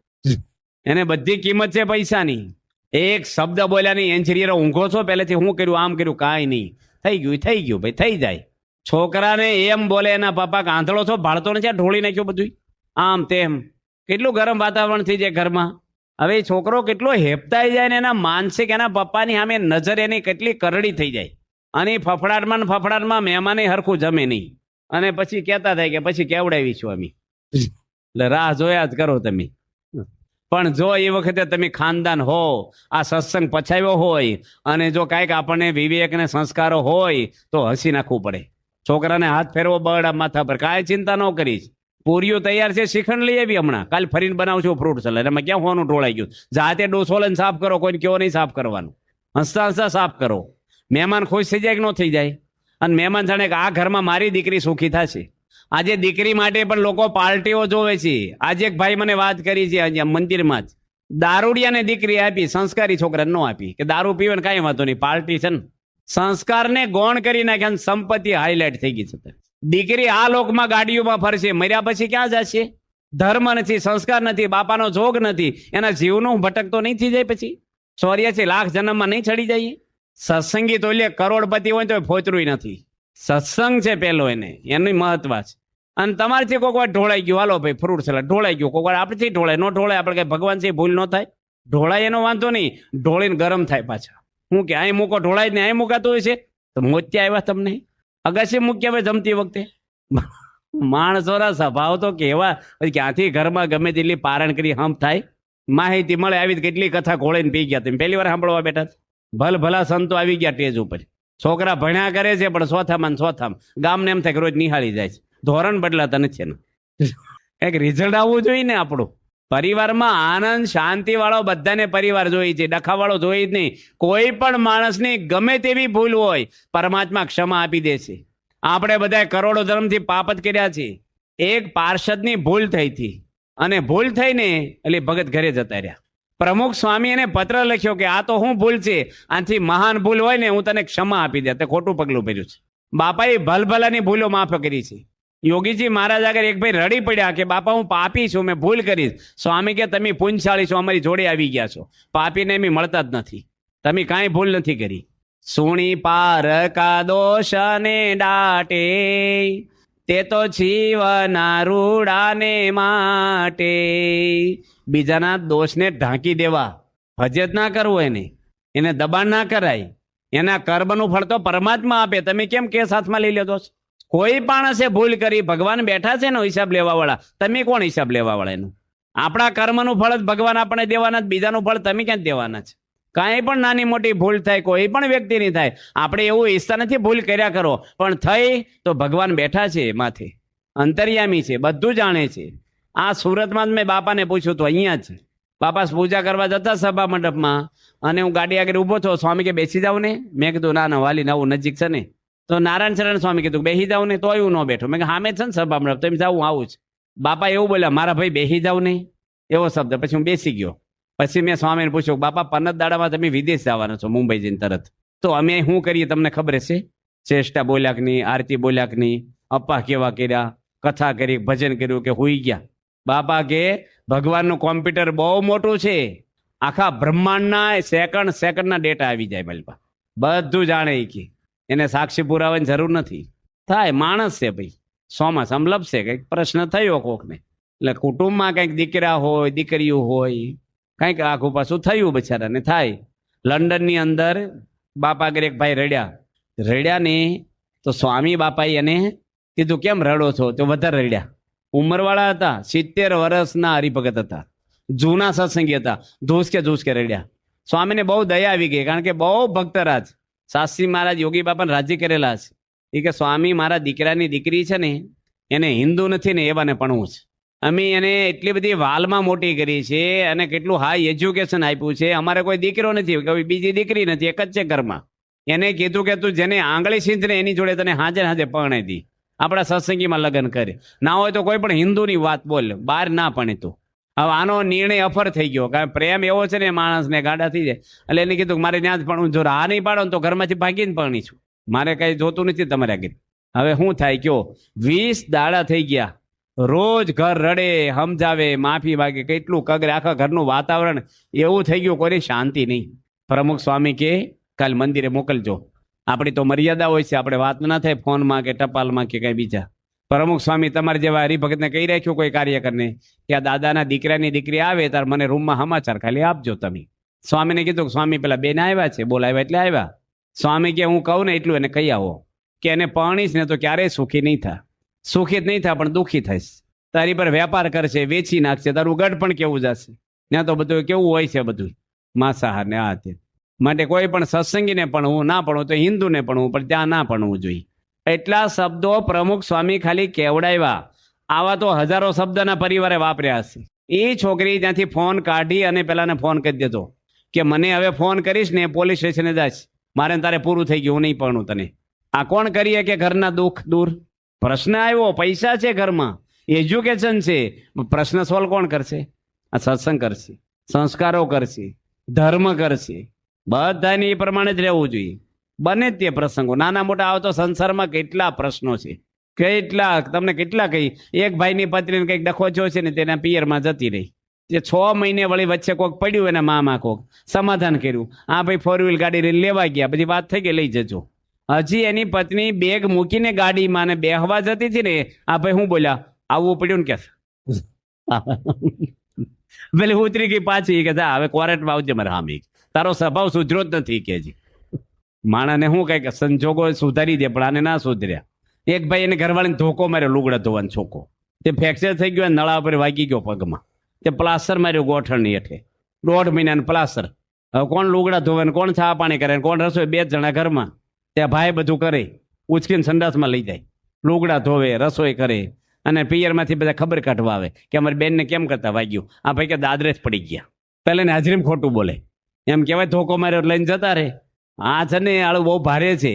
એને બધી કિંમત છે પૈસાની. એક શબ્દ બોલ્યા નહીં. એન્જિનિયર ઊંઘો છો પહેલેથી, હું કર્યું આમ કર્યું, કાંઈ નહીં. થઈ ગયું ભાઈ, થઈ જાય. છોકરાને એમ બોલે એના પપ્પા કે આંધળો છો, ભાળતો નથી, ઢોળી નાખ્યો બધું, આમ તેમ. કેટલું ગરમ વાતાવરણ થઈ જાય ઘરમાં. હવે એ છોકરો કેટલો હેપતાઈ જાય ને એના માનસિક, એના પપ્પાની સામે નજર એની કેટલી કરડી થઈ જાય. અને ફફડાટમાં મહેમાને હરખું જમે નહીં, અને પછી કહેતા થાય કે પછી કેવડાવીશું અમે. એટલે રાહ જોયા જ કરો તમે. પણ જો એ વખતે તમે ખાનદાન હો, આ સત્સંગ પછાવ્યો હોય, અને જો કાંઈક આપણને વિવેક ને સંસ્કારો હોય તો હસી નાખવું પડે. છોકરાને હાથ ફેરવો બરડા માથા પર, કાંઈ ચિંતા ન કરીશ. પૂરીઓ તૈયાર છે, શ્રીખંડ લઈ આવી હમણાં, કાલ ફરીને બનાવશું ફ્રૂટ સલાડ. એમાં ક્યાં હોવાનું ઢોળાઈ ગયું? જાતે ડોસો લઈને સાફ કરો, કોઈને કેવો નહીં સાફ કરવાનું, હસતા સાફ કરો. મહેમાન ખુશ થઈ જાય કે ન થઈ જાય? અને મહેમાન જાણે કે આ ઘરમાં મારી દીકરી સુખી થશે. આજે દીકરી માટે પણ લોકો પાર્ટીઓ જોવે છે. આજે એક ભાઈ મને વાત કરી છે, અહીંયા મંદિરમાં જ દારૂડિયાને દીકરી આપી, સંસ્કારી છોકરાને ન આપી, કે દારૂ પીવે ને કાંઈ વાંધો નહીં, પાર્ટી છે ને. સંસ્કારને ગૌણ કરી નાખ્યા, સંપત્તિ હાઈલાઇટ થઈ ગઈ છે. દીકરી આ લોકમાં ગાડીઓમાં ફરશે, મર્યા પછી ક્યાં જશે? ધર્મ નથી, સંસ્કાર નથી, બાપાનો જોગ નથી, એના જીવનું ભટકતો નહીં થઈ જાય? પછી 84 લાખ જન્મમાં નહીં ચડી જાય? સત્સંગી તો લે કરોડપતિ હોય તો ફોચરું નથી. સત્સંગ છે પેલો, એનું મહત્વ છે. અને તમારથી કોઈક વાર ઢોળાઈ ગયું, હાલો ભાઈ ફ્રૂટ સલાડ ઢોળાઈ ગયું, કોઈક વાર આપણેથી ઢોળાય, ન ઢોળાય આપણે કઈ ભગવાન છે ભૂલ ન થાય? ઢોળાય એનો વાંધો નહીં, ઢોળીને ગરમ થાય પાછા. હું કે અહીં મૂકો, ઢોળાય ને અહીં મુકાતું હોય છે તો મોત્યા આવ્યા તમને અગાસી મૂક્યા હોય જમતી વખતે. માણસોના સ્વભાવ તો કેવા, ક્યાંથી ઘરમાં ગમે તેટલી પારણ કરી હમ થાય, માહિતી મળે. આવી કેટલી કથા ઘોળીને પી ગયા. તમે પહેલી વાર સાંભળવા બેઠા? ભલા સંતો આવી ગયા ટેજ ઉપર. છોકરા ભણ્યા કરે છે પણ ચોથામાં ગામને એમ થાય કે રોજ નિહાળી જાય છે, ધોરણ બદલાતા નથી ને. એક રિઝલ્ટ આવવું જોઈએ ને આપણું. પરિવારમાં આનંદ શાંતિ વાળો બધાને પરિવાર જોઈએ છે, ડખાવાળો જોઈએ જ નહીં. કોઈ પણ માણસની ગમે તેવી ભૂલ હોય પરમાત્મા ક્ષમા આપી દે છે. આપણે બધા કરોડો જન્મથી પાપ જ કર્યા છે. એક પાર્ષદની ભૂલ થઈ હતી, અને ભૂલ થઈને એટલે ભગત ઘરે જતા રહ્યા. પ્રમુખ સ્વામી એને પત્ર લખ્યો કે આ તો હું ભૂલ છે, આથી મહાન ભૂલ હોય ને હું તને ક્ષમા આપી દે. તે ખોટું પગલું ભર્યું છે. બાપાએ ભલભલાની ભૂલો માફ કરી છે. યોગીજી મહારાજ આગળ એક ભાઈ રડી પડ્યા કે બાપા હું પાપી છું, મેં ભૂલ કરીશ. સ્વામી કે તમે પુણ્યશાળી છો, અમારી જોડે આવી ગયા છો. પાપીને એમ મળતા જ નથી, તમે કાંઈ ભૂલ નથી કરી. સુણી પાર કા દોષ ને ડાટે, તે તો જીવના રૂડાને માટે. બીજાના દોષને ઢાંકી દેવા, ફજેત ના કરવું, એને દબાણ ના કરાય. એના કર્મનું ફળ તો પરમાત્મા આપે. તમે કેમ કેસ હાથમાં લઈ લેતો છો? કોઈ માણસે ભૂલ કરી, ભગવાન બેઠા છે ને હિસાબ લેવા વાળા. તમે કોણ હિસાબ લેવા વાળા એનું? આપણા કર્મનું ફળ જ ભગવાન આપણે દેવાના, બીજાનું ફળ તમે ક્યાં દેવાના છે? કાંઈ પણ નાની મોટી ભૂલ થાય કોઈ પણ વ્યક્તિની થાય, આપણે એવું ઈચ્છતા નથી ભૂલ કર્યા કરો, પણ થઈ તો ભગવાન બેઠા છે માથે, અંતર્યામી છે, બધું જાણે છે. આ સુરતમાં જ મેં બાપાને પૂછ્યું તો અહીંયા જ બાપા પૂજા કરવા જતા સભા મંડપમાં, અને હું ગાડી આગળ ઊભો થયો. સ્વામી કે બેસી જાવ ને? મેં કીધું ના ના વાલી, નવું નજીક છે ને. તો નારાયણ શરણ સ્વામી કીધું બેસી જાવ ને, તો એવું ન બેઠો. મેં સામે છે ને સભા મંડપ, તમે જાઉં આવું જ. બાપા એવું બોલ્યા, મારા ભાઈ બેસી જાવ ને, એવો શબ્દ. પછી હું બેસી ગયો. પછી મેં સ્વામીને પૂછ્યું, બાપા 15 દાડામાં તમે વિદેશ જવાના છો, મુંબઈ જઈને તરત, તો અમે શું કરીએ તમને ખબર છે? ચેષ્ટા બોલ્યા કે નહીં, આરતી બોલ્યા કે નહીં, અપ્પા કેવા કર્યા, કથા કરી, ભજન કર્યું કે હુઈ ગયા? બાપા કે ભગવાનનું કોમ્પ્યુટર બહુ મોટું છે, આખા બ્રહ્માંડના સેકન્ડના ડેટા આવી જાય બાલપા, બધું જાણે. કે એને સાક્ષી પુરાવાની જરૂર નથી. થાય, માણસ છે ભાઈ, 100માં સમલપશે. કંઈક પ્રશ્ન થયો કોકને, એટલે કુટુંબમાં કંઈક દીકરા હોય, દીકરીઓ હોય, કંઈક આખું પાછું થયું બિચારાને થાય. લંડનની અંદર બાપા આગળ એક ભાઈ રડ્યા ને, તો સ્વામી બાપાએ એને કીધું કેમ રડો છો? તો વધારે રડ્યા. ઉંમરવાળા હતા, 70 વર્ષના હરિભગત હતા, જૂના સત્સંગી હતા, ધૂસકે રડ્યા. સ્વામીને બહુ દયા આવી ગઈ, કારણ કે બહુ ભક્તરાજ શાસ્ત્રી મહારાજ યોગી બાપાને રાજી કરેલા છે. એ કે સ્વામી મારા દીકરાની દીકરી છે ને, એને હિન્દુ નથી ને એવાને ભણવું છે. અમે એને એટલી બધી વાલમાં મોટી કરી છે, અને કેટલું હાઈ એજ્યુકેશન આપ્યું છે. અમારે કોઈ દીકરો નથી, કોઈ બીજી દીકરી નથી, એક જ છે ઘરમાં. એને કીધું કે તું જેને આંગળી સીંધને એની જોડે તને હાજે પરણાઈ દી, આપણા સત્સંગીમાં લગ્ન કરે. ના હોય તો કોઈ પણ હિન્દુની વાત બોલ, બહાર ના પણ. તું હવે આનો નિર્ણય અફર થઈ ગયો, કારણ પ્રેમ એવો છે ને માણસને ગાડા થઈ જાય. એટલે એને કીધું મારે ત્યાં જ પણ, જો આ નહીં પાડો ને તો ઘરમાંથી ભાગીને પરણી છું, મારે કઈ જોતું નથી તમારે આગળ. હવે શું થાય કયો? 20 દાડા થઈ ગયા, રોજ ઘર રડે, સમજાવે, માફી માગે, કેટલું કગરે, આખા ઘરનું વાતાવરણ એવું થઈ ગયું, કોઈ શાંતિ નહીં. પ્રમુખ સ્વામી કે કાલ મંદિરે મોકલજો. આપણી તો મર્યાદા હોય છે, આપણે વાત ના થાય ફોનમાં કે ટપાલમાં કે કઈ બીજા. પ્રમુખ સ્વામી તમારે જેવા હરિભગતને કહી રાખ્યું કોઈ કાર્યકરને કે આ દાદાના દીકરાની દીકરી આવે ત્યારે મને રૂમમાં સમાચાર ખાલી આપજો તમે. સ્વામીને કીધું કે સ્વામી પેલા બેન આવ્યા છે, બોલાવ્યા એટલે આવ્યા. સ્વામી કે હું કહું ને એટલું એને કહી આવો, કે એને પરણીશ ને તો ક્યારેય સુખી નહીં થાય. સુખી જ નહીં થાય પણ દુઃખી થઈશ. તારી પર વેપાર કરશે, વેચી નાખશે, તારું ગઢ પણ કેવું જશે. ત્યાં તો બધું કેવું હોય છે, બધું માંસાહાર ને આ તે. માટે કોઈ પણ સત્સંગીને પણ હું ના ભણું તો હિન્દુને પણ હું, પણ ત્યાં ના ભણવું જોઈએ. એટલા શબ્દો પ્રમુખ સ્વામી ખાલી કેવડાવ્યા. આવા તો હજારો શબ્દના પરિવારે વાપર્યા હશે. એ છોકરી ત્યાંથી ફોન કાઢી અને પેલાને ફોન કરી દેતો કે મને હવે ફોન કરીશ ને પોલીસ સ્ટેશને જાશ, મારે તારે પૂરું થઈ ગયું, હું નહીં ભણું તને. આ કોણ કરીએ કે ઘરના દુઃખ દૂર? પ્રશ્ન આવ્યો, પૈસા છે ઘરમાં, એજ્યુકેશન છે, પ્રશ્ન સોલ્વ કોણ કરશે? આ સત્સંગ કરશે, સંસ્કારો કરશે, ધર્મ કરશે. બધાને એ પ્રમાણે જ રહેવું જોઈએ. બને તે પ્રસંગો નાના મોટા આવતો સંસારમાં કેટલા પ્રશ્નો છે, કેટલા તમને કેટલા કહી. એક ભાઈની પત્નીને કંઈક ડખો થયો છે ને તેના પિયરમાં જતી રહી, જે 6 મહિને વળી વચ્ચે કોક પડ્યું, એના મામા કોક સમાધાન કર્યું. આ ભાઈ 4 વ્હીલ ગાડી લેવા ગયા, બધી વાત થઈ ગઈ, લઈ જજો. હજી એની પત્ની બેગ મૂકીને ગાડીમાં ને બેહવા જતી હતી ને, આ ભાઈ હું બોલ્યા, આવવું પડ્યું ને કે પેલી ઉતરી ગઈ પાછી, કે હવે ક્વોરન્ટમાં આવજે મારે હામી, તારો સ્વભાવ સુધરો જ નથી કે હજી. માણાને શું કઈ કે સંજોગો સુધારી દે, પણ આને ના સુધર્યા. એક ભાઈ એને ઘરવાળીને ધોકો માર્યો, લુગડા ધોવાનો છોકો, તે ફ્રેક્ચર થઈ ગયો, નળા ઉપર વાગી ગયો પગમાં, તે પ્લાસ્ટર માર્યો ગોઠણની હેઠે, 1.5 મહિનાનું પ્લાસ્ટર. હવે કોણ લુગડા ધોવે, કોણ ચા પાણી કરે, કોણ રસોઈ? 2 જણા ઘરમાં. ત્યાં ભાઈ બધું કરે, ઉચકીને સંડાસમાં લઈ જાય, લુગડા ધોવે, રસોઈ કરે, અને પિયરમાંથી બધા ખબર કાઢવા આવે કે અમારી બેનને કેમ કરતા વાગ્યું. આ ભાઈ કે દાદરે જ પડી ગયા. પહેલા ને હાજરીમાં ખોટું બોલે, એમ કહેવાય ધોકો માર્યો લઈને જતા રહે. આ છે ને આળું બહુ ભારે છે,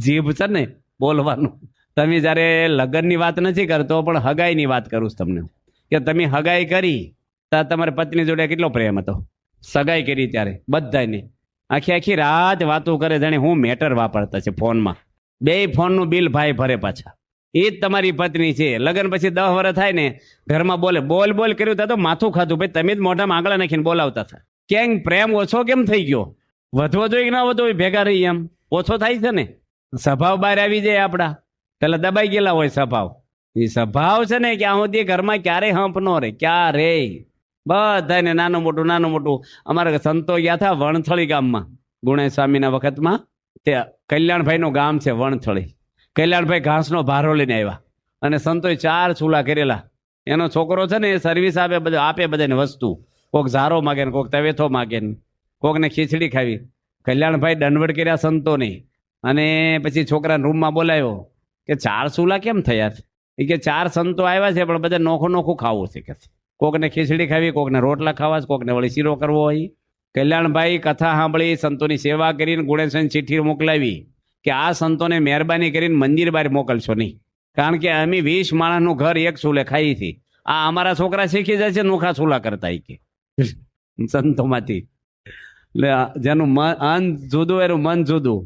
જીભ છે ને બોલવાનું. તમે જ્યારે લગ્નની વાત નથી કરતો, પણ હગાઈની વાત કરું છું તમને, કે તમે હગાઈ કરી ત્યારે તમારી પત્ની જોડે કેટલો પ્રેમ હતો. સગાઈ કરી ત્યારે બધાને આખી રાત વાતો કરે, જાણે હું મેટર વાપરતા છે ફોનમાં. 2 ફોનનું બિલ ભાઈ ભરે પાછા. એ જ તમારી પત્ની છે. લગ્ન પછી 10 વર્ષ થાય ને, ઘરમાં બોલ કર્યું તો માથું ખાધું. ભાઈ તમે જ મોઢામાં આંગળા નાખીને બોલાવતા હતા. કેમ પ્રેમ ઓછો કેમ થઈ ગયો? વધવો જોઈએ કે ના વધવો જોઈએ? ભેગા રહી એમ ઓછો થાય છે ને. સ્વભાવ બહાર આવી જાય આપણા, પેલા દબાઈ ગયેલા હોય સ્વભાવ. એ સ્વભાવ છે ને ક્યાં સુધી ઘરમાં ક્યારેય હંપ ન રહે, ક્યારે બધાને નાનું મોટું. અમારા સંતો ગયા હતા વણથળી ગામમાં, ગુણેશ સ્વામીના વખતમાં. તે કલ્યાણભાઈનું ગામ છે વણથળી. કલ્યાણભાઈ ઘાસનો ભારો લઈને આવ્યા અને સંતોએ 4 ચૂલા કરેલા. એનો છોકરો છે ને એ સર્વિસ આપે બધાને વસ્તુ. કોક ઝારો માગે ને કોક તવેથો માગે ને કોકને ખીચડી ખાવી. કલ્યાણભાઈ દંડવટ કર્યા સંતોને અને પછી છોકરાને રૂમમાં બોલાવ્યો કે 4 ચૂલા કેમ થયા? એ કે 4 સંતો આવ્યા છે પણ બધા નોખું ખાવું છે કે કોકને ખીચડી ખાવી, કોકને રોટલા ખાવા, કોકને વળી શીરો કરવો હોય. કલ્યાણભાઈ કથા સાંભળી, સંતોની સેવા કરીને ગુણેશભાઈ ચિઠ્ઠી મોકલાવી કે આ સંતોને મહેરબાની કરીને મંદિર બહાર મોકલશો નહીં, કારણ કે અમે 20 માણસનું ઘર એક ચૂલે ખાઈ હતી. આ અમારા છોકરા શીખી જાય છે નોખા ચૂલા કરતા કે સંતોમાંથી. એટલે જેનું અન જુદું એનું મન જુદું.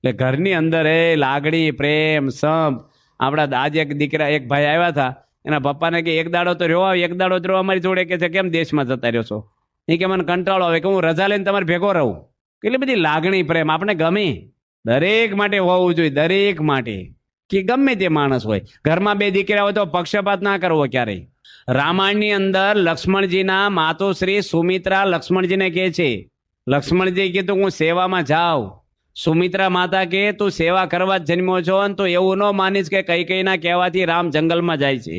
એટલે ઘરની અંદર એ લાગણી, પ્રેમ, સંપ. આપણા આજે એક દીકરા એક ભાઈ આવ્યા હતા, એના પપ્પાને કે એક દાડો તો રહ્યો, એક દાડો જ રહ્યો અમારી જોડે. કે છે કેમ દેશમાં જતા રહ્યો છો? એ કે મને કંટાળો આવે કે હું રજા લઈને તમારે ભેગો રહું. કેટલી બધી લાગણી, પ્રેમ આપણે ગમે. દરેક માટે હોવું જોઈએ, દરેક માટે, કે ગમે તે માણસ હોય. ઘરમાં 2 દીકરા હોય તો પક્ષપાત ના કરવો ક્યારેય. રામાયણની અંદર લક્ષ્મણજીના માતોશ્રી સુમિત્રા લક્ષ્મણજીને કહે છે, લક્ષ્મણજી કીધું હું સેવામાં જાઉં. સુમિત્રા માતા કે તું સેવા કરવા જ જન્મ્યો છો ને તો એવું ન માનીશ કે કૈકેયીના કહેવાથી રામ જંગલમાં જાય છે.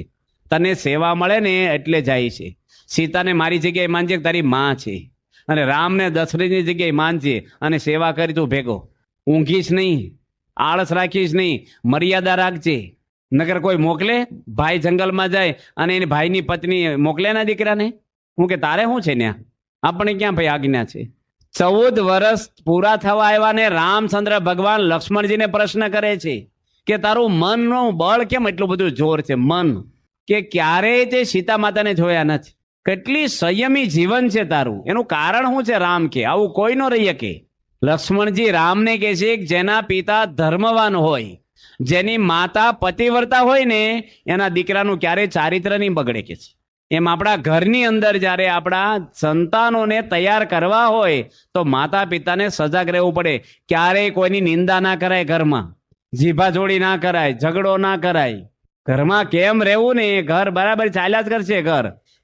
તને સેવા મળે ને એટલે જાય છે. સીતાને મારી જગ્યાએ માનજે તારી માં છે, અને રામને દશરથની જગ્યાએ માનજે અને સેવા કરી તું ભેગો. ઊંઘીશ નહીં, આળસ રાખીશ નહીં, મર્યાદા રાખજે. નગર કોઈ મોકલે, ભાઈ જંગલમાં જાય અને એની ભાઈની પત્ની મોકલે ના દીકરાને, હું કે તારે શું છે ને? આપણે ક્યાં ભાઈ આજ્ઞા છે? 14 વર્ષ પૂરા થવા આવ્યા ને રામચંદ્ર ભગવાન લક્ષ્મણજીને પ્રશ્ન કરે છે કે તારું મનનું બળ કેમ એટલું બધું જોર છે? મન કે ક્યારેય તે સીતા માતાને જોયા નથી. કેટલી સંયમી જીવન છે તારું, એનું કારણ શું છે? રામ કે આવું કોઈ ન રહી શકે. લક્ષ્મણજી રામને કહે છે કે જેના પિતા ધર્મવાન હોય, જેની માતા પતિવ્રતા હોય ને એના દીકરાનું ક્યારેય ચારિત્ર નહીં બગડે કે છે. એમ આપણા ઘરની અંદર જ્યારે આપણા સંતાનોને તૈયાર કરવા હોય તો માતા પિતાને સજાગ રહેવું પડે. ક્યારેય કોઈની નિંદા ના કરાય, ઘરમાં જીભાજોડી ના કરાય, ઝઘડો ના કરાય. ઘરમાં કેમ રહેવું ને, ઘર બરાબર ચાલ્યા જ કરશે.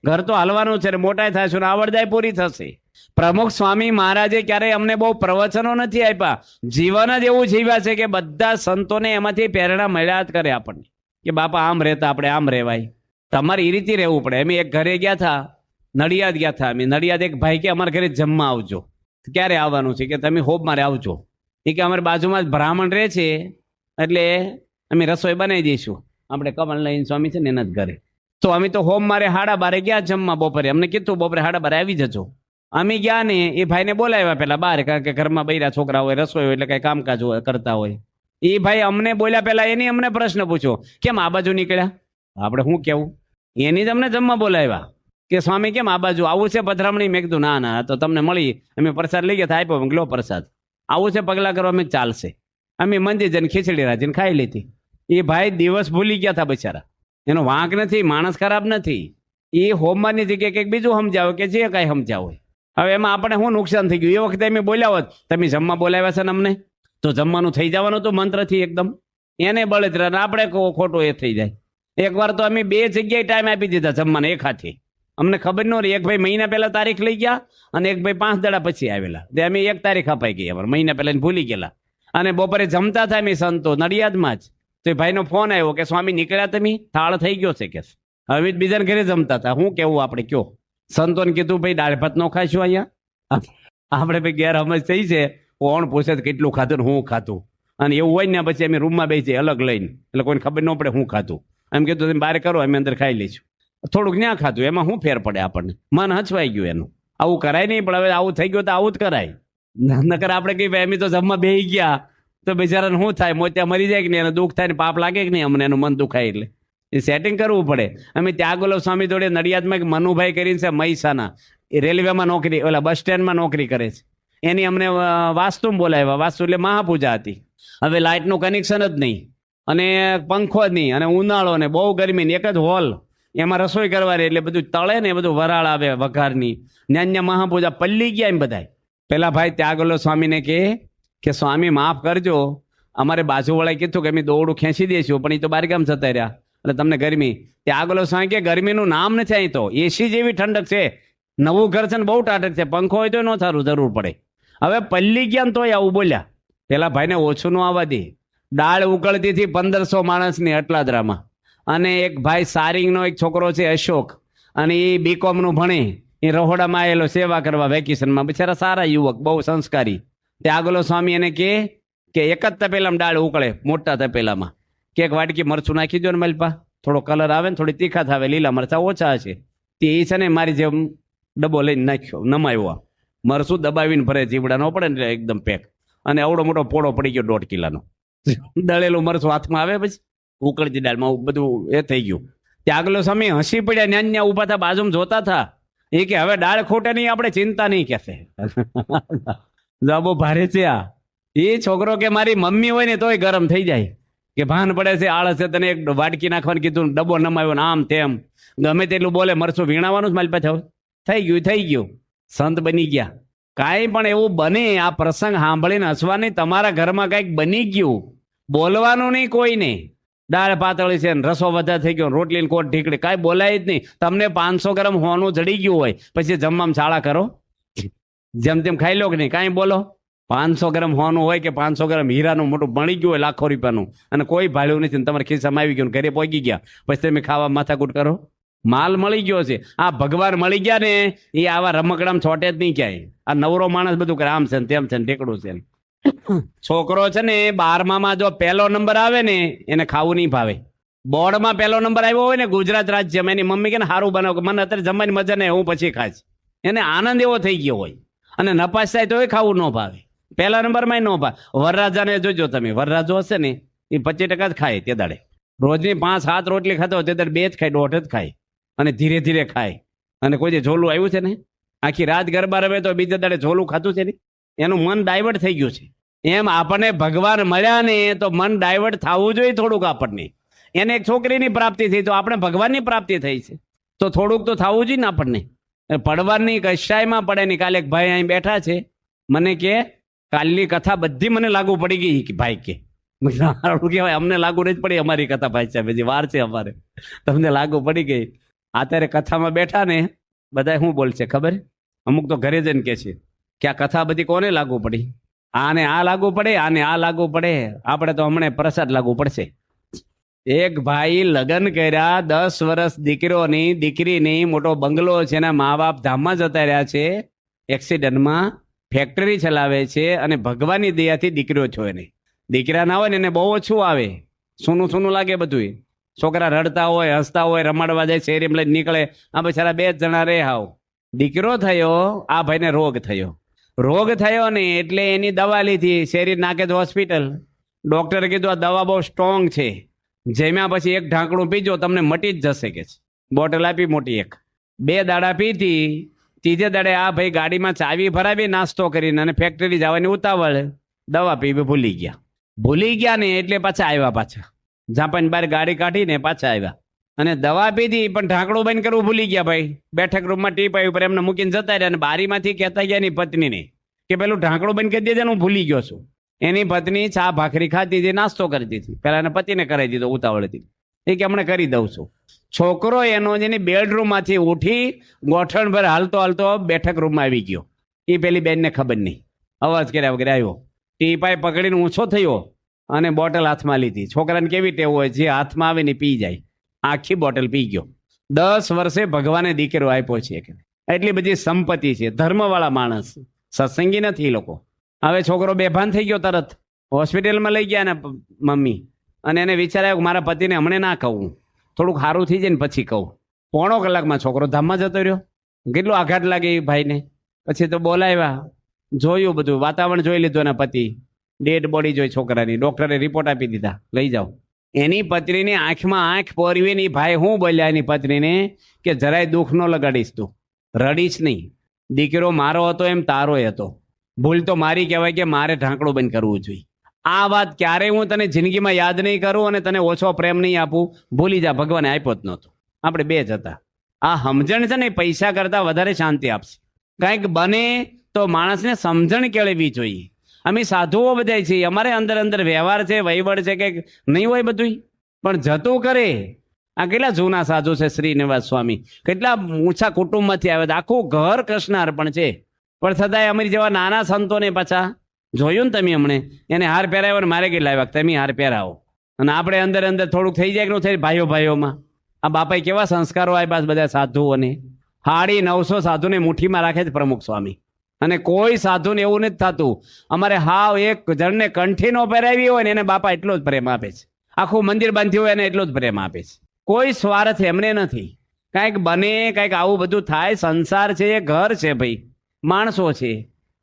ઘર તો હાલવાનું છે, મોટા થશે, આવડદાય પૂરી થશે. પ્રમુખ સ્વામી મહારાજે ક્યારેય અમને બહુ પ્રવચનો નથી આપ્યા, જીવન જ એવું જીવ્યા છે કે બધા સંતોને એમાંથી પ્રેરણા મળ્યા જ કરે આપણને કે બાપા આમ રહેતા આપણે આમ રહેવાય, તમારે એ રીતે રહેવું પડે. અમે એક ઘરે ગયા હતા, નડિયાદ ગયા હતા. અમે નડિયાદ એક ભાઈ કે અમારા ઘરે જમવા આવજો. ક્યારે આવવાનું છે? કે તમે હોબ મારે આવજો. એ કે અમારી બાજુમાં જ બ્રાહ્મણ રહે છે એટલે અમે રસોઈ બનાવી દઈશું. આપણે કમલનયન સ્વામી છે ને એના જ ઘરે. તો અમે તો હોમ મારે 12:30 ગયા જમવા બપોરે. અમને કીધું બપોરે 12:30 આવી જજો. અમે ગયા ને એ ભાઈને બોલાવ્યા પેલા બહાર, કારણ કે ઘરમાં બૈરા છોકરા હોય, રસોઈ હોય એટલે કઈ કામકાજ કરતા હોય. એ ભાઈ અમને બોલ્યા પેલા એની અમને પ્રશ્ન પૂછ્યો કેમ આ બાજુ નીકળ્યા? આપણે શું કેવું? એની જ અમને જમવા બોલાવ્યા કે સ્વામી કેમ આ બાજુ આવું છે પધરામણી? મેં કીધું ના ના, તો તમને મળી, અમે પ્રસાદ લઈ ગયા, આપ્યો લો પ્રસાદ. આવું છે પગલા કરવા અમે ચાલશે. અમે મંદિર જઈને ખીચડી રાજીને ખાઈ લીધી. એ ભાઈ દિવસ ભૂલી ગયા હતા બિચારા. એનો વાંક નથી, માણસ ખરાબ નથી. એ હોમવાની જગ્યાએ કંઈક બીજું સમજાવે કે જે કાંઈ સમજાવે. હવે એમાં આપણે શું નુકસાન થઈ ગયું? એ વખતે અમે બોલ્યા હોત તમે જમવા બોલાવ્યા છે ને અમને, તો જમવાનું થઈ જવાનું તો મંત્રથી એકદમ. એને બળતરા ને આપણે ખોટું એ થઈ જાય. એકવાર તો અમે 2 જગ્યાએ ટાઈમ આપી દીધા જમવાને એક હાથે. અમને ખબર ન રહી. એક ભાઈ મહિના પહેલા તારીખ લઈ ગયા અને એક ભાઈ 5 દાડા પછી આવેલા. તે અમે 1 તારીખ અપાઈ ગઈ, અમારે મહિના પહેલા ભૂલી ગયેલા. અને બપોરે જમતા થાય મેં સંતો નડિયાદમાં જ, તો એ ભાઈનો ફોન આવ્યો કે સ્વામી નીકળ્યા તમે? થાળ થઈ ગયો છે કે. હવે બીજાને ઘરે જમતા હતા. શું કેવું આપણે કયો? સંતોને કીધું ભાઈ દાળ ભાત નો ખાઈશું અહીંયા. આપણે ભાઈ ગેરસમજ થઈ છે. કોણ પૂછે કેટલું ખાધું ને હું ખાધું, અને એવું હોય ને પછી અમે રૂમમાં બેસી અલગ લઈને, એટલે કોઈને ખબર ન પડે હું ખાધું. એમ કીધું તમે બહાર કરો, અમે અંદર ખાઈ લઈશું. થોડુંક ન્યા ખાધું, એમાં શું ફેર પડે આપણને? મન હચવાઈ ગયું એનું. આવું કરાય નહીં, પણ હવે આવું થઈ ગયું તો આવું જ કરાય. નકર આપણે કઈ ભાઈ અમે તો જમવા બેસી ગયા તો બિચારાને શું થાય? મોત્યા મરી જાય કે નહીં, એને દુઃખ થાય ને પાપ લાગે કે નહીં? અમને એનું મન દુખાય એટલે એ સેટિંગ કરવું પડે. અમે ત્યાગોલવ સ્વામી જોડે નડિયાદમાં એક મનુભાઈ કરીને છે મહીસાના, એ રેલવેમાં નોકરી, ઓલા બસ સ્ટેન્ડમાં નોકરી કરે છે. એની અમને વાસ્તુમાં બોલાવ્યા. વાસ્તુ એટલે મહાપૂજા હતી. હવે લાઇટનું કનેક્શન જ નહીં અને પંખો જ નહીં, અને ઉનાળો ને બહુ ગરમી ને એક જ હોલ, એમાં રસોઈ કરવાની, એટલે બધું તળે ને બધું વરાળ આવે વઘારની. ન્યા મહાપૂજા પલ્લી ગયા એમ બધા. પેલા ભાઈ ત્યાગોલવ સ્વામીને કે સ્વામી માફ કરજો, અમારે બાજુવાળાએ કીધું કે અમે દોરડું ખેંચી દઈશું, પણ એ તો બારગામ જતા રહ્યા એટલે તમને ગરમી. ત્યાગોલવ સ્વામી કે ગરમીનું નામ નથી, અહીં તો એસી જેવી ઠંડક છે. નવું ઘર છે ને બહુ ટાટક છે, પંખો હોય તો ન સારું જરૂર પડે. હવે પલ્લી ગયા ને તોય આવું બોલ્યા. પેલા ભાઈને ઓછું ન આવવા દે. દાળ ઉકળતી હતી 1500 માણસની અટલાદરામાં. અને એક ભાઈ સારિંગનો એક છોકરો છે અશોક, અને એ બીકોમ નું ભણે, એ રહોડામાં આવેલો સેવા કરવા વેકેશનમાં, બિચારા સારા યુવક, બહુ સંસ્કારી. તે આગલો સ્વામી એને કે એક જ તપેલામાં દાળ ઉકળે, મોટા તપેલામાં, કે એક વાટકી મરચું નાખી દો ને મલપા, થોડો કલર આવે ને થોડી તીખા થાવે, લીલા મરચા ઓછા હશે. તે એ છે ને મારી જેમ ડબ્બો લઈને નાખ્યો, નમાવ્યો, મરચું દબાવીને ભરે, જીવડા ન પડે ને એકદમ પેક, અને આવડો મોટો પોળો પડી ગયો 1.5 કિલોનો. દળેલું મરચું હાથમાં આવે, પછી ઉકળતી દાળમાં બધું એ થઈ ગયું. ત્યાં આગલો સમય હસી પડ્યા, ન્યા ઉભા થા, બાજુમાં જોતા થા. એ કે હવે દાળ ખોટે નહીં, આપણે ચિંતા નહીં કહેશે. જવાબો ભારે છે આ. એ છોકરો કે મારી મમ્મી હોય ને તોય ગરમ થઈ જાય, કે ભાન પડે છે, આળસ છે, તને એક વાટકી નાખવાનું કીધું, ડબ્બો નમાવ્યો ને આમ તેમ, ગમે તેટલું બોલે, મરચું વીણાવાનું જ મારી પાસે થઈ ગયું. સંત બની ગયા. કાંઈ પણ એવું બને, આ પ્રસંગ સાંભળીને હસવાની, તમારા ઘરમાં કંઈક બની ગયું, બોલવાનું નહીં કોઈને. દાળ પાતળી છે ને રસો વધારે થઈ ગયો, રોટલી કોટ ઢીકડી, કાંઈ બોલાય જ નહીં. તમને 500 ગ્રામ હોનું જડી ગયું હોય, પછી જમવામાં શાળા કરો, જેમ તેમ ખાઈ લો કે નહીં, કાંઈ બોલો. 500 ગ્રામ હોનું હોય કે 500 ગ્રામ હીરાનું મોટું બની ગયું હોય, લાખો રૂપિયાનું, અને કોઈ ભાડ્યું નથી, તમારા ખિસ્સામાં આવી ગયું, ઘરે પહોંચી ગયા, પછી તમે ખાવા માથાકૂટ કરો. માલ મળી ગયો છે. આ ભગવાન મળી ગયા ને, એ આવા રમકડામ છોટે જ નહીં ક્યાંય. આ નવરો માણસ બધું કરે, આમ છે ને તેમ છે ને ટેકડું છે. છોકરો છે ને 12માં જો પહેલો નંબર આવે ને, એને ખાવું નહીં ભાવે. બોર્ડમાં પહેલો નંબર આવ્યો હોય ને, ગુજરાત રાજ્યમાં, એની મમ્મી કે સારું બનાવો, કે મને અત્યારે જમવાની મજા નહીં, હું પછી ખાઈશ. એને આનંદ એવો થઈ ગયો હોય, અને નપાસ થાય તો એ ખાવું ન ભાવે. પહેલા નંબરમાં ન ભાવે. વરરાજાને જોજો તમે, વરરાજો હશે ને એ 25% જ ખાય તે દાડે. રોજની 5-7 રોટલી ખાતો હોય, તે દાડે 2 જ ખાય, 1.5 જ ખાય, અને ધીરે ધીરે ખાય. અને કોઈ જે ઝોલું આવ્યું છે ને, આખી રાત ગરબા રમે તો બીજા દાડે ઝોલું ખાતું છે ને, એનું મન ડાયવર્ટ થઈ ગયું છે. એમ આપણને ભગવાન મળ્યા ને તો મન ડાયવર્ટ થવું જોઈએ થોડુંક. આપણને એને એક છોકરીની પ્રાપ્તિ થઈ, તો આપણે ભગવાનની પ્રાપ્તિ થઈ છે, તો થોડુંક તો થવું જોઈએ ને આપણને. પડવાની કશાયમાં પડે નહીં. કાલે એક ભાઈ અહીં બેઠા છે, મને કે કાલની કથા બધી મને લાગુ પડી ગઈ, કે ભાઈ કે સારું કહેવાય, અમને લાગુ નથી પડી અમારી કથા, ભાઈ સાહેબ હજી વાર છે અમારે, તમને લાગુ પડી ગઈ. અત્યારે કથામાં બેઠા ને બધા શું બોલશે ખબર? અમુક તો ઘરે જઈને કે છે કે આ કથા બધી કોને લાગુ પડી? આને આ લાગુ પડે, આને આ લાગુ પડે, આપણે તો હમણાં પ્રસાદ લાગુ પડશે. એક ભાઈ લગ્ન કર્યા, 10 વર્ષ દીકરીની મોટો બંગલો છે, એના મા બાપ ધામમાં જતા રહ્યા છે, એક્સિડન્ટમાં, ફેક્ટરી ચલાવે છે, અને ભગવાનની દયાથી દીકરીઓ છો એને. દીકરા ના હોય ને એને બહુ ઓછું આવે, સૂનું લાગે બધું. છોકરા રડતા હોય, હસતા હોય, રમાડવા જાય, શેરીમાં લઈને નીકળે, આ બિચારા 2 જણા રે હાવ. દીકરો થયો, આ ભાઈને રોગ થયો ને એટલે એની દવા લીધી, શેરી નાખે તો હોસ્પિટલ. ડોક્ટરે કીધું આ દવા બહુ સ્ટ્રોંગ છે, જેમાં પછી 1 ઢાંકણું પીજો તમને મટી જ જશે કે. બોટલ આપી મોટી એક. 2 દાડા પીધી. 3જે દાડે આ ભાઈ ગાડીમાં ચાવી ભરાવી, નાસ્તો કરીને, અને ફેક્ટરી જવાની ઉતાવળ, દવા પીવી ભૂલી ગયા ને એટલે પાછા જાપાન બહાર ગાડી કાઢીને પાછા આવ્યા, અને દવા પીધી પણ ઢાંકણું બંધ કરવું ભૂલી ગયા. ભાઈ બેઠક રૂમમાં ટીપાઈ ઉપર એમને મૂકીને જતા રહ્યા, અને બારીમાંથી કહેતા ગયા એની પત્નીને કે પેલું ઢાંકણું બંધ કરી દેજે, હું ભૂલી ગયો છું. એની પત્ની ચા ભાખરી ખાતી હતી, નાસ્તો કરતી હતી, પેલા એના પતિને કરાવી દીધો ઉતાવળથી, એ કે હમણાં કરી દઉં છું. છોકરો એનો જેની બેડરૂમમાંથી ઉઠી ગોઠણ પર હાલતો બેઠક રૂમમાં આવી ગયો. એ પેલી બેનને ખબર નહીં, અવાજ કર્યા વગર આવ્યો, ટીપાઈ પકડીને ઊંચો થયો અને બોટલ હાથમાં લીધી. છોકરાને કેવી ટેવ હોય, જે હાથમાં આવે ને પી જાય. આખી બોટલ પી ગયો. 10 વર્ષે ભગવાને દીકરો આપ્યો છે, એટલી બધી સંપત્તિ છે. ધર્મવાળા માણસ, સત્સંગી નથી એ લોકો. હવે છોકરો બેભાન થઈ ગયો, તરત હોસ્પિટલમાં લઈ ગયા ને મમ્મી, અને એને વિચાર આવ્યો મારા પતિને હમણે ના કહું, થોડુંક સારું થઈ જાય ને પછી કહું. 1.5 કલાકમાં છોકરો ધામમાં જતો રહ્યો. કેટલું આઘાત લાગે એ ભાઈને. પછી તો બોલાવ્યા, જોયું બધું, વાતાવરણ જોઈ લીધું, એના પતિ ડેડ બોડી જોઈ છોકરાની. ડોક્ટરે રિપોર્ટ આપી દીધા, લઈ જાઓ. એની પત્નીની આંખમાં આંખ પોરવીને ભાઈ હું બોલ્યા એની પત્નીને કે જરાય દુઃખ ન લગાડીશ, તું રડીશ નહીં. દીકરો મારો હતો એમ તારોય હતો, ભૂલ તો મારી કહેવાય કે મારે ઢાંકણું બંધ કરવું જોઈએ. આ વાત ક્યારેય હું તને જિંદગીમાં યાદ નહીં કરું, અને તને ઓછો પ્રેમ નહીં આપું. ભૂલી જા, ભગવાને આપ્યો જ નહોતો. આપણે 2 જ હતા. આ સમજણ છે ને, પૈસા કરતા વધારે શાંતિ આપશે. કંઈક બને તો માણસને સમજણ કેળવવી જોઈએ. અમે સાધુઓ બધા છીએ, અમારે અંદર વ્યવહાર છે, વહીવટ છે, કે નહીં હોય બધું, પણ જતું કરે. આ કેટલા જૂના સાધુ છે, શ્રીનિવાસ સ્વામી, કેટલા ઊંચા કુટુંબમાંથી આવ્યા હતા, આખું ઘર કૃષ્ણ અર્પણ છે, પણ છતાંય અમારી જેવા નાના સંતોને પાછા જોયું ને તમે હમણે એને હાર પહેરાવ્યો ને મારે કઈ લાવ્યા તમે હાર પહેરાવો અને આપણે અંદર અંદર થોડુંક થઈ જાય કે ન થઈ ભાઈઓ ભાઈઓમાં આ બાપાએ કેવા સંસ્કારો આપ્યા બધા સાધુઓને 950 સાધુને મુઠ્ઠીમાં રાખે છે પ્રમુખ સ્વામી અને કોઈ સાધુને એવું નથી થતું અમારે હાવ એક જણને કંઠી નો પહેરાવી હોય ને એને બાપા એટલો જ પ્રેમ આપે છે આખું મંદિર બાંધ્યું હોય એને એટલો જ પ્રેમ આપે છે કોઈ સ્વાર્થ એમને નથી કાંઈક બને કાંઈક આવું બધું થાય સંસાર છે એ ઘર છે ભાઈ માણસો છે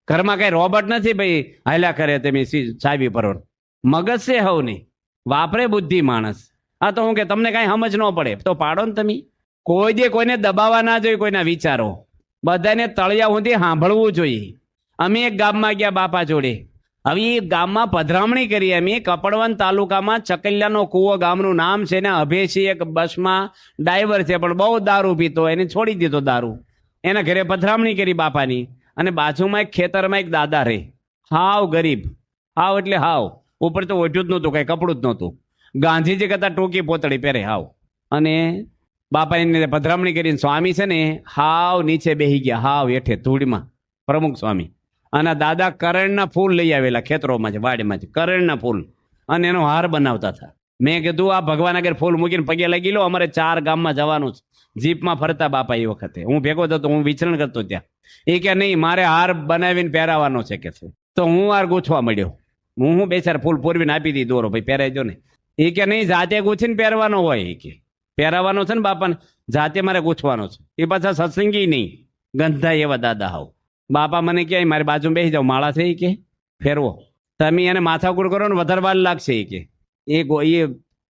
ઘરમાં કઈ રોબોટ નથી ભાઈ હાલ્યા કરે તમે ચાવી પર મગજ છે હવને વાપરે બુદ્ધિ માણસ આ તો હું કે તમને કાંઈ સમજ ન પડે તો પાડો ને તમે કોઈ દે કોઈને દબાવવા ના જોઈએ કોઈના વિચારો બધાને તળિયા સુધી સાંભળવું જોઈએ અમે એક ગામમાં ગયા બાપા જોડે હવે એ ગામમાં પધરામણી કરી અમે કપડવંત તાલુકામાં ચકલિયાનો કૂવો ગામનું નામ છે ને અભેશી એક બસમાં ડ્રાઈવર છે પણ બહુ દારૂ પીતો એને છોડી દીધો દારૂ એના ઘરે પધરામણી કરી બાપાની અને બાજુમાં એક ખેતરમાં એક દાદા રહે હાવ ગરીબ હાવ એટલે હાવ ઉપર તો ઓઢ્યું જ નહોતું કઈ કપડું જ નહોતું ગાંધીજી કરતા ટૂંકી પોતળી પહેરે હાવ અને બાપા એને પધરામણી કરીને સ્વામી છે ને હાવ નીચે બેસી ગયા હાવ હેઠે ધૂળમાં પ્રમુખ સ્વામી અને દાદા કરણના ફૂલ લઈ આવેલા ખેતરોમાંથી વાડીમાંથી કરણના ફૂલ અને એનો હાર બનાવતા હતા મેં કીધું આ ભગવાન આગળ ફૂલ મૂકીને પગે લગી લો અમારે 4 ગામમાં જવાનું છે જીપમાં ફરતા બાપા એ વખતે હું ભેગો થતો હું વિચરણ કરતો ત્યાં એ કે નહીં મારે હાર બનાવીને પહેરાવાનો છે કે છે તો હું હાર ગૂંથવા મળ્યો હું 2-4 ફૂલ પૂરવીને આપી દી દોરો ભાઈ પહેરાઈ દો ને એ કે નહીં જાતે ગૂંથીને પહેરવાનો હોય એ કે પહેરાવાનો છે ને બાપાને જાતે મારે ગૂંથવાનો છે એ પાછા સત્સંગી નહીં ગંધા એવા દાદા હાવ બાપા મને કહે મારી બાજુ બેસી જાઓ માળા છે એ કે ફેરવો તમે એને માથાકૂટ કરો ને વધારે વાર લાગશે એ કે એ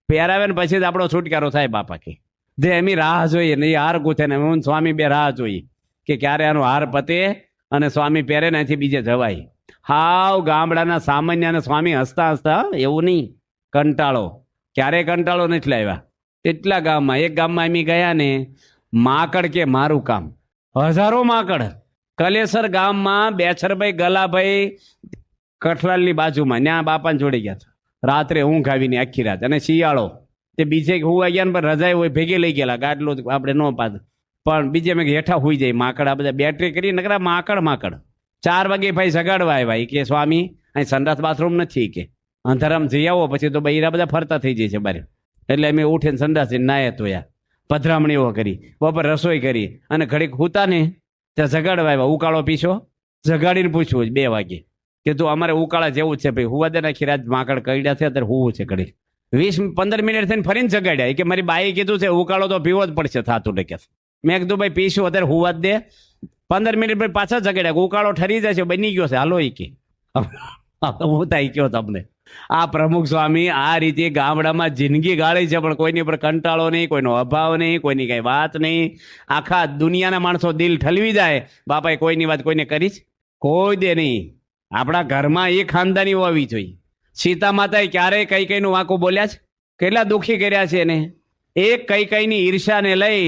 પહેરાવે ને પછી જ આપણો છુટકારો થાય બાપા કે જે એમની રાહ જોઈએ ને એ હાર ગૂંથે ને હું સ્વામી બે રાહ જોઈએ કે ક્યારે આનો હાર પતે અને સ્વામી પહેરે ને અહીંથી બીજે જવાય હાવ ગામડાના સામાન્ય અને સ્વામી હસતા હસતા એવું નહીં કંટાળો ક્યારે કંટાળો નથી લાવ્યા એટલા ગામમાં એક ગામમાં એમ ગયા ને માકડ કે મારું કામ હજારો માકડ કલેસર ગામમાં બેછરભાઈ ગલાભાઈ કઠલાલની બાજુમાં ત્યાં બાપાને જોડે ગયા હતા રાત્રે ઊંઘ આવીને આખી રાત અને શિયાળો તે બીજે હુવા ગયા ને પણ રજાઈ હોય ભેગી લઈ ગયેલા ગાડલો આપણે ન પાદ પણ બીજે મેં હેઠા હુઈ જાય માકડ આ બધા બેટરી કરી નકરા માકડ 4 વાગે ભાઈ જગાડવા આવ્યા કે સ્વામી અહીં સંડાસ બાથરૂમ નથી કે અંધારામ જઈ આવો પછી તો બૈરા બધા ફરતા થઈ જાય છે બારે એટલે અમે ઉઠીને સંડાસ જઈને નાયા ધોયા પધરામણીઓ કરી બપોર રસોઈ કરી અને ઘડીક હુતા ને ત્યાં જગાડવા આવ્યા ઉકાળો પીશો જગાડીને પૂછવું 2 વાગે કે તું અમારે ઉકાળા જેવું જ છે ભાઈ હુવા દે નાખી રાત માકડ કઈડ્યા છે અત્યારે હુવું છે ઘડી 20-15 મિનિટ થઈને ફરીને જગાડ્યા કે મારી બાઈએ કીધું છે ઉકાળો તો પીવો જ પડશે થાતું કે મેં કીધું ભાઈ પીશું અત્યારે હુવા જ દે 15 મિનિટ પછી પાછા જગાડ્યા ઉકાળો ઠરી જાય છે બની ગયો છે હાલો એ કે હું થાય કયો તમને આ પ્રમુખ સ્વામી આ રીતે ગામડામાં જિંદગી ગાળી છે પણ કોઈની પર કંટાળો નહીં કોઈનો અભાવ નહીં કોઈની કઈ વાત નહીં આખા દુનિયાના માણસો દિલ ઠલવી જાય બાપાએ કોઈની વાત કોઈને કરી કોઈ દે નહીં આપણા ઘરમાં એ ખાનદાની હોવી જોઈએ સીતા માતાએ ક્યારેય કઈ કઈનું વાંકું બોલ્યા છે કેટલા દુઃખી કર્યા છે એને એક કઈ કઈની ઈર્ષાને લઈ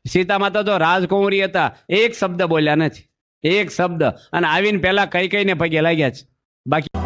સીતા માતા તો રાજકુંવરી હતા એક શબ્દ બોલ્યા નથી એક શબ્દ અને આવીને પેલા કઈ કઈને પગે લાગ્યા છે બાકી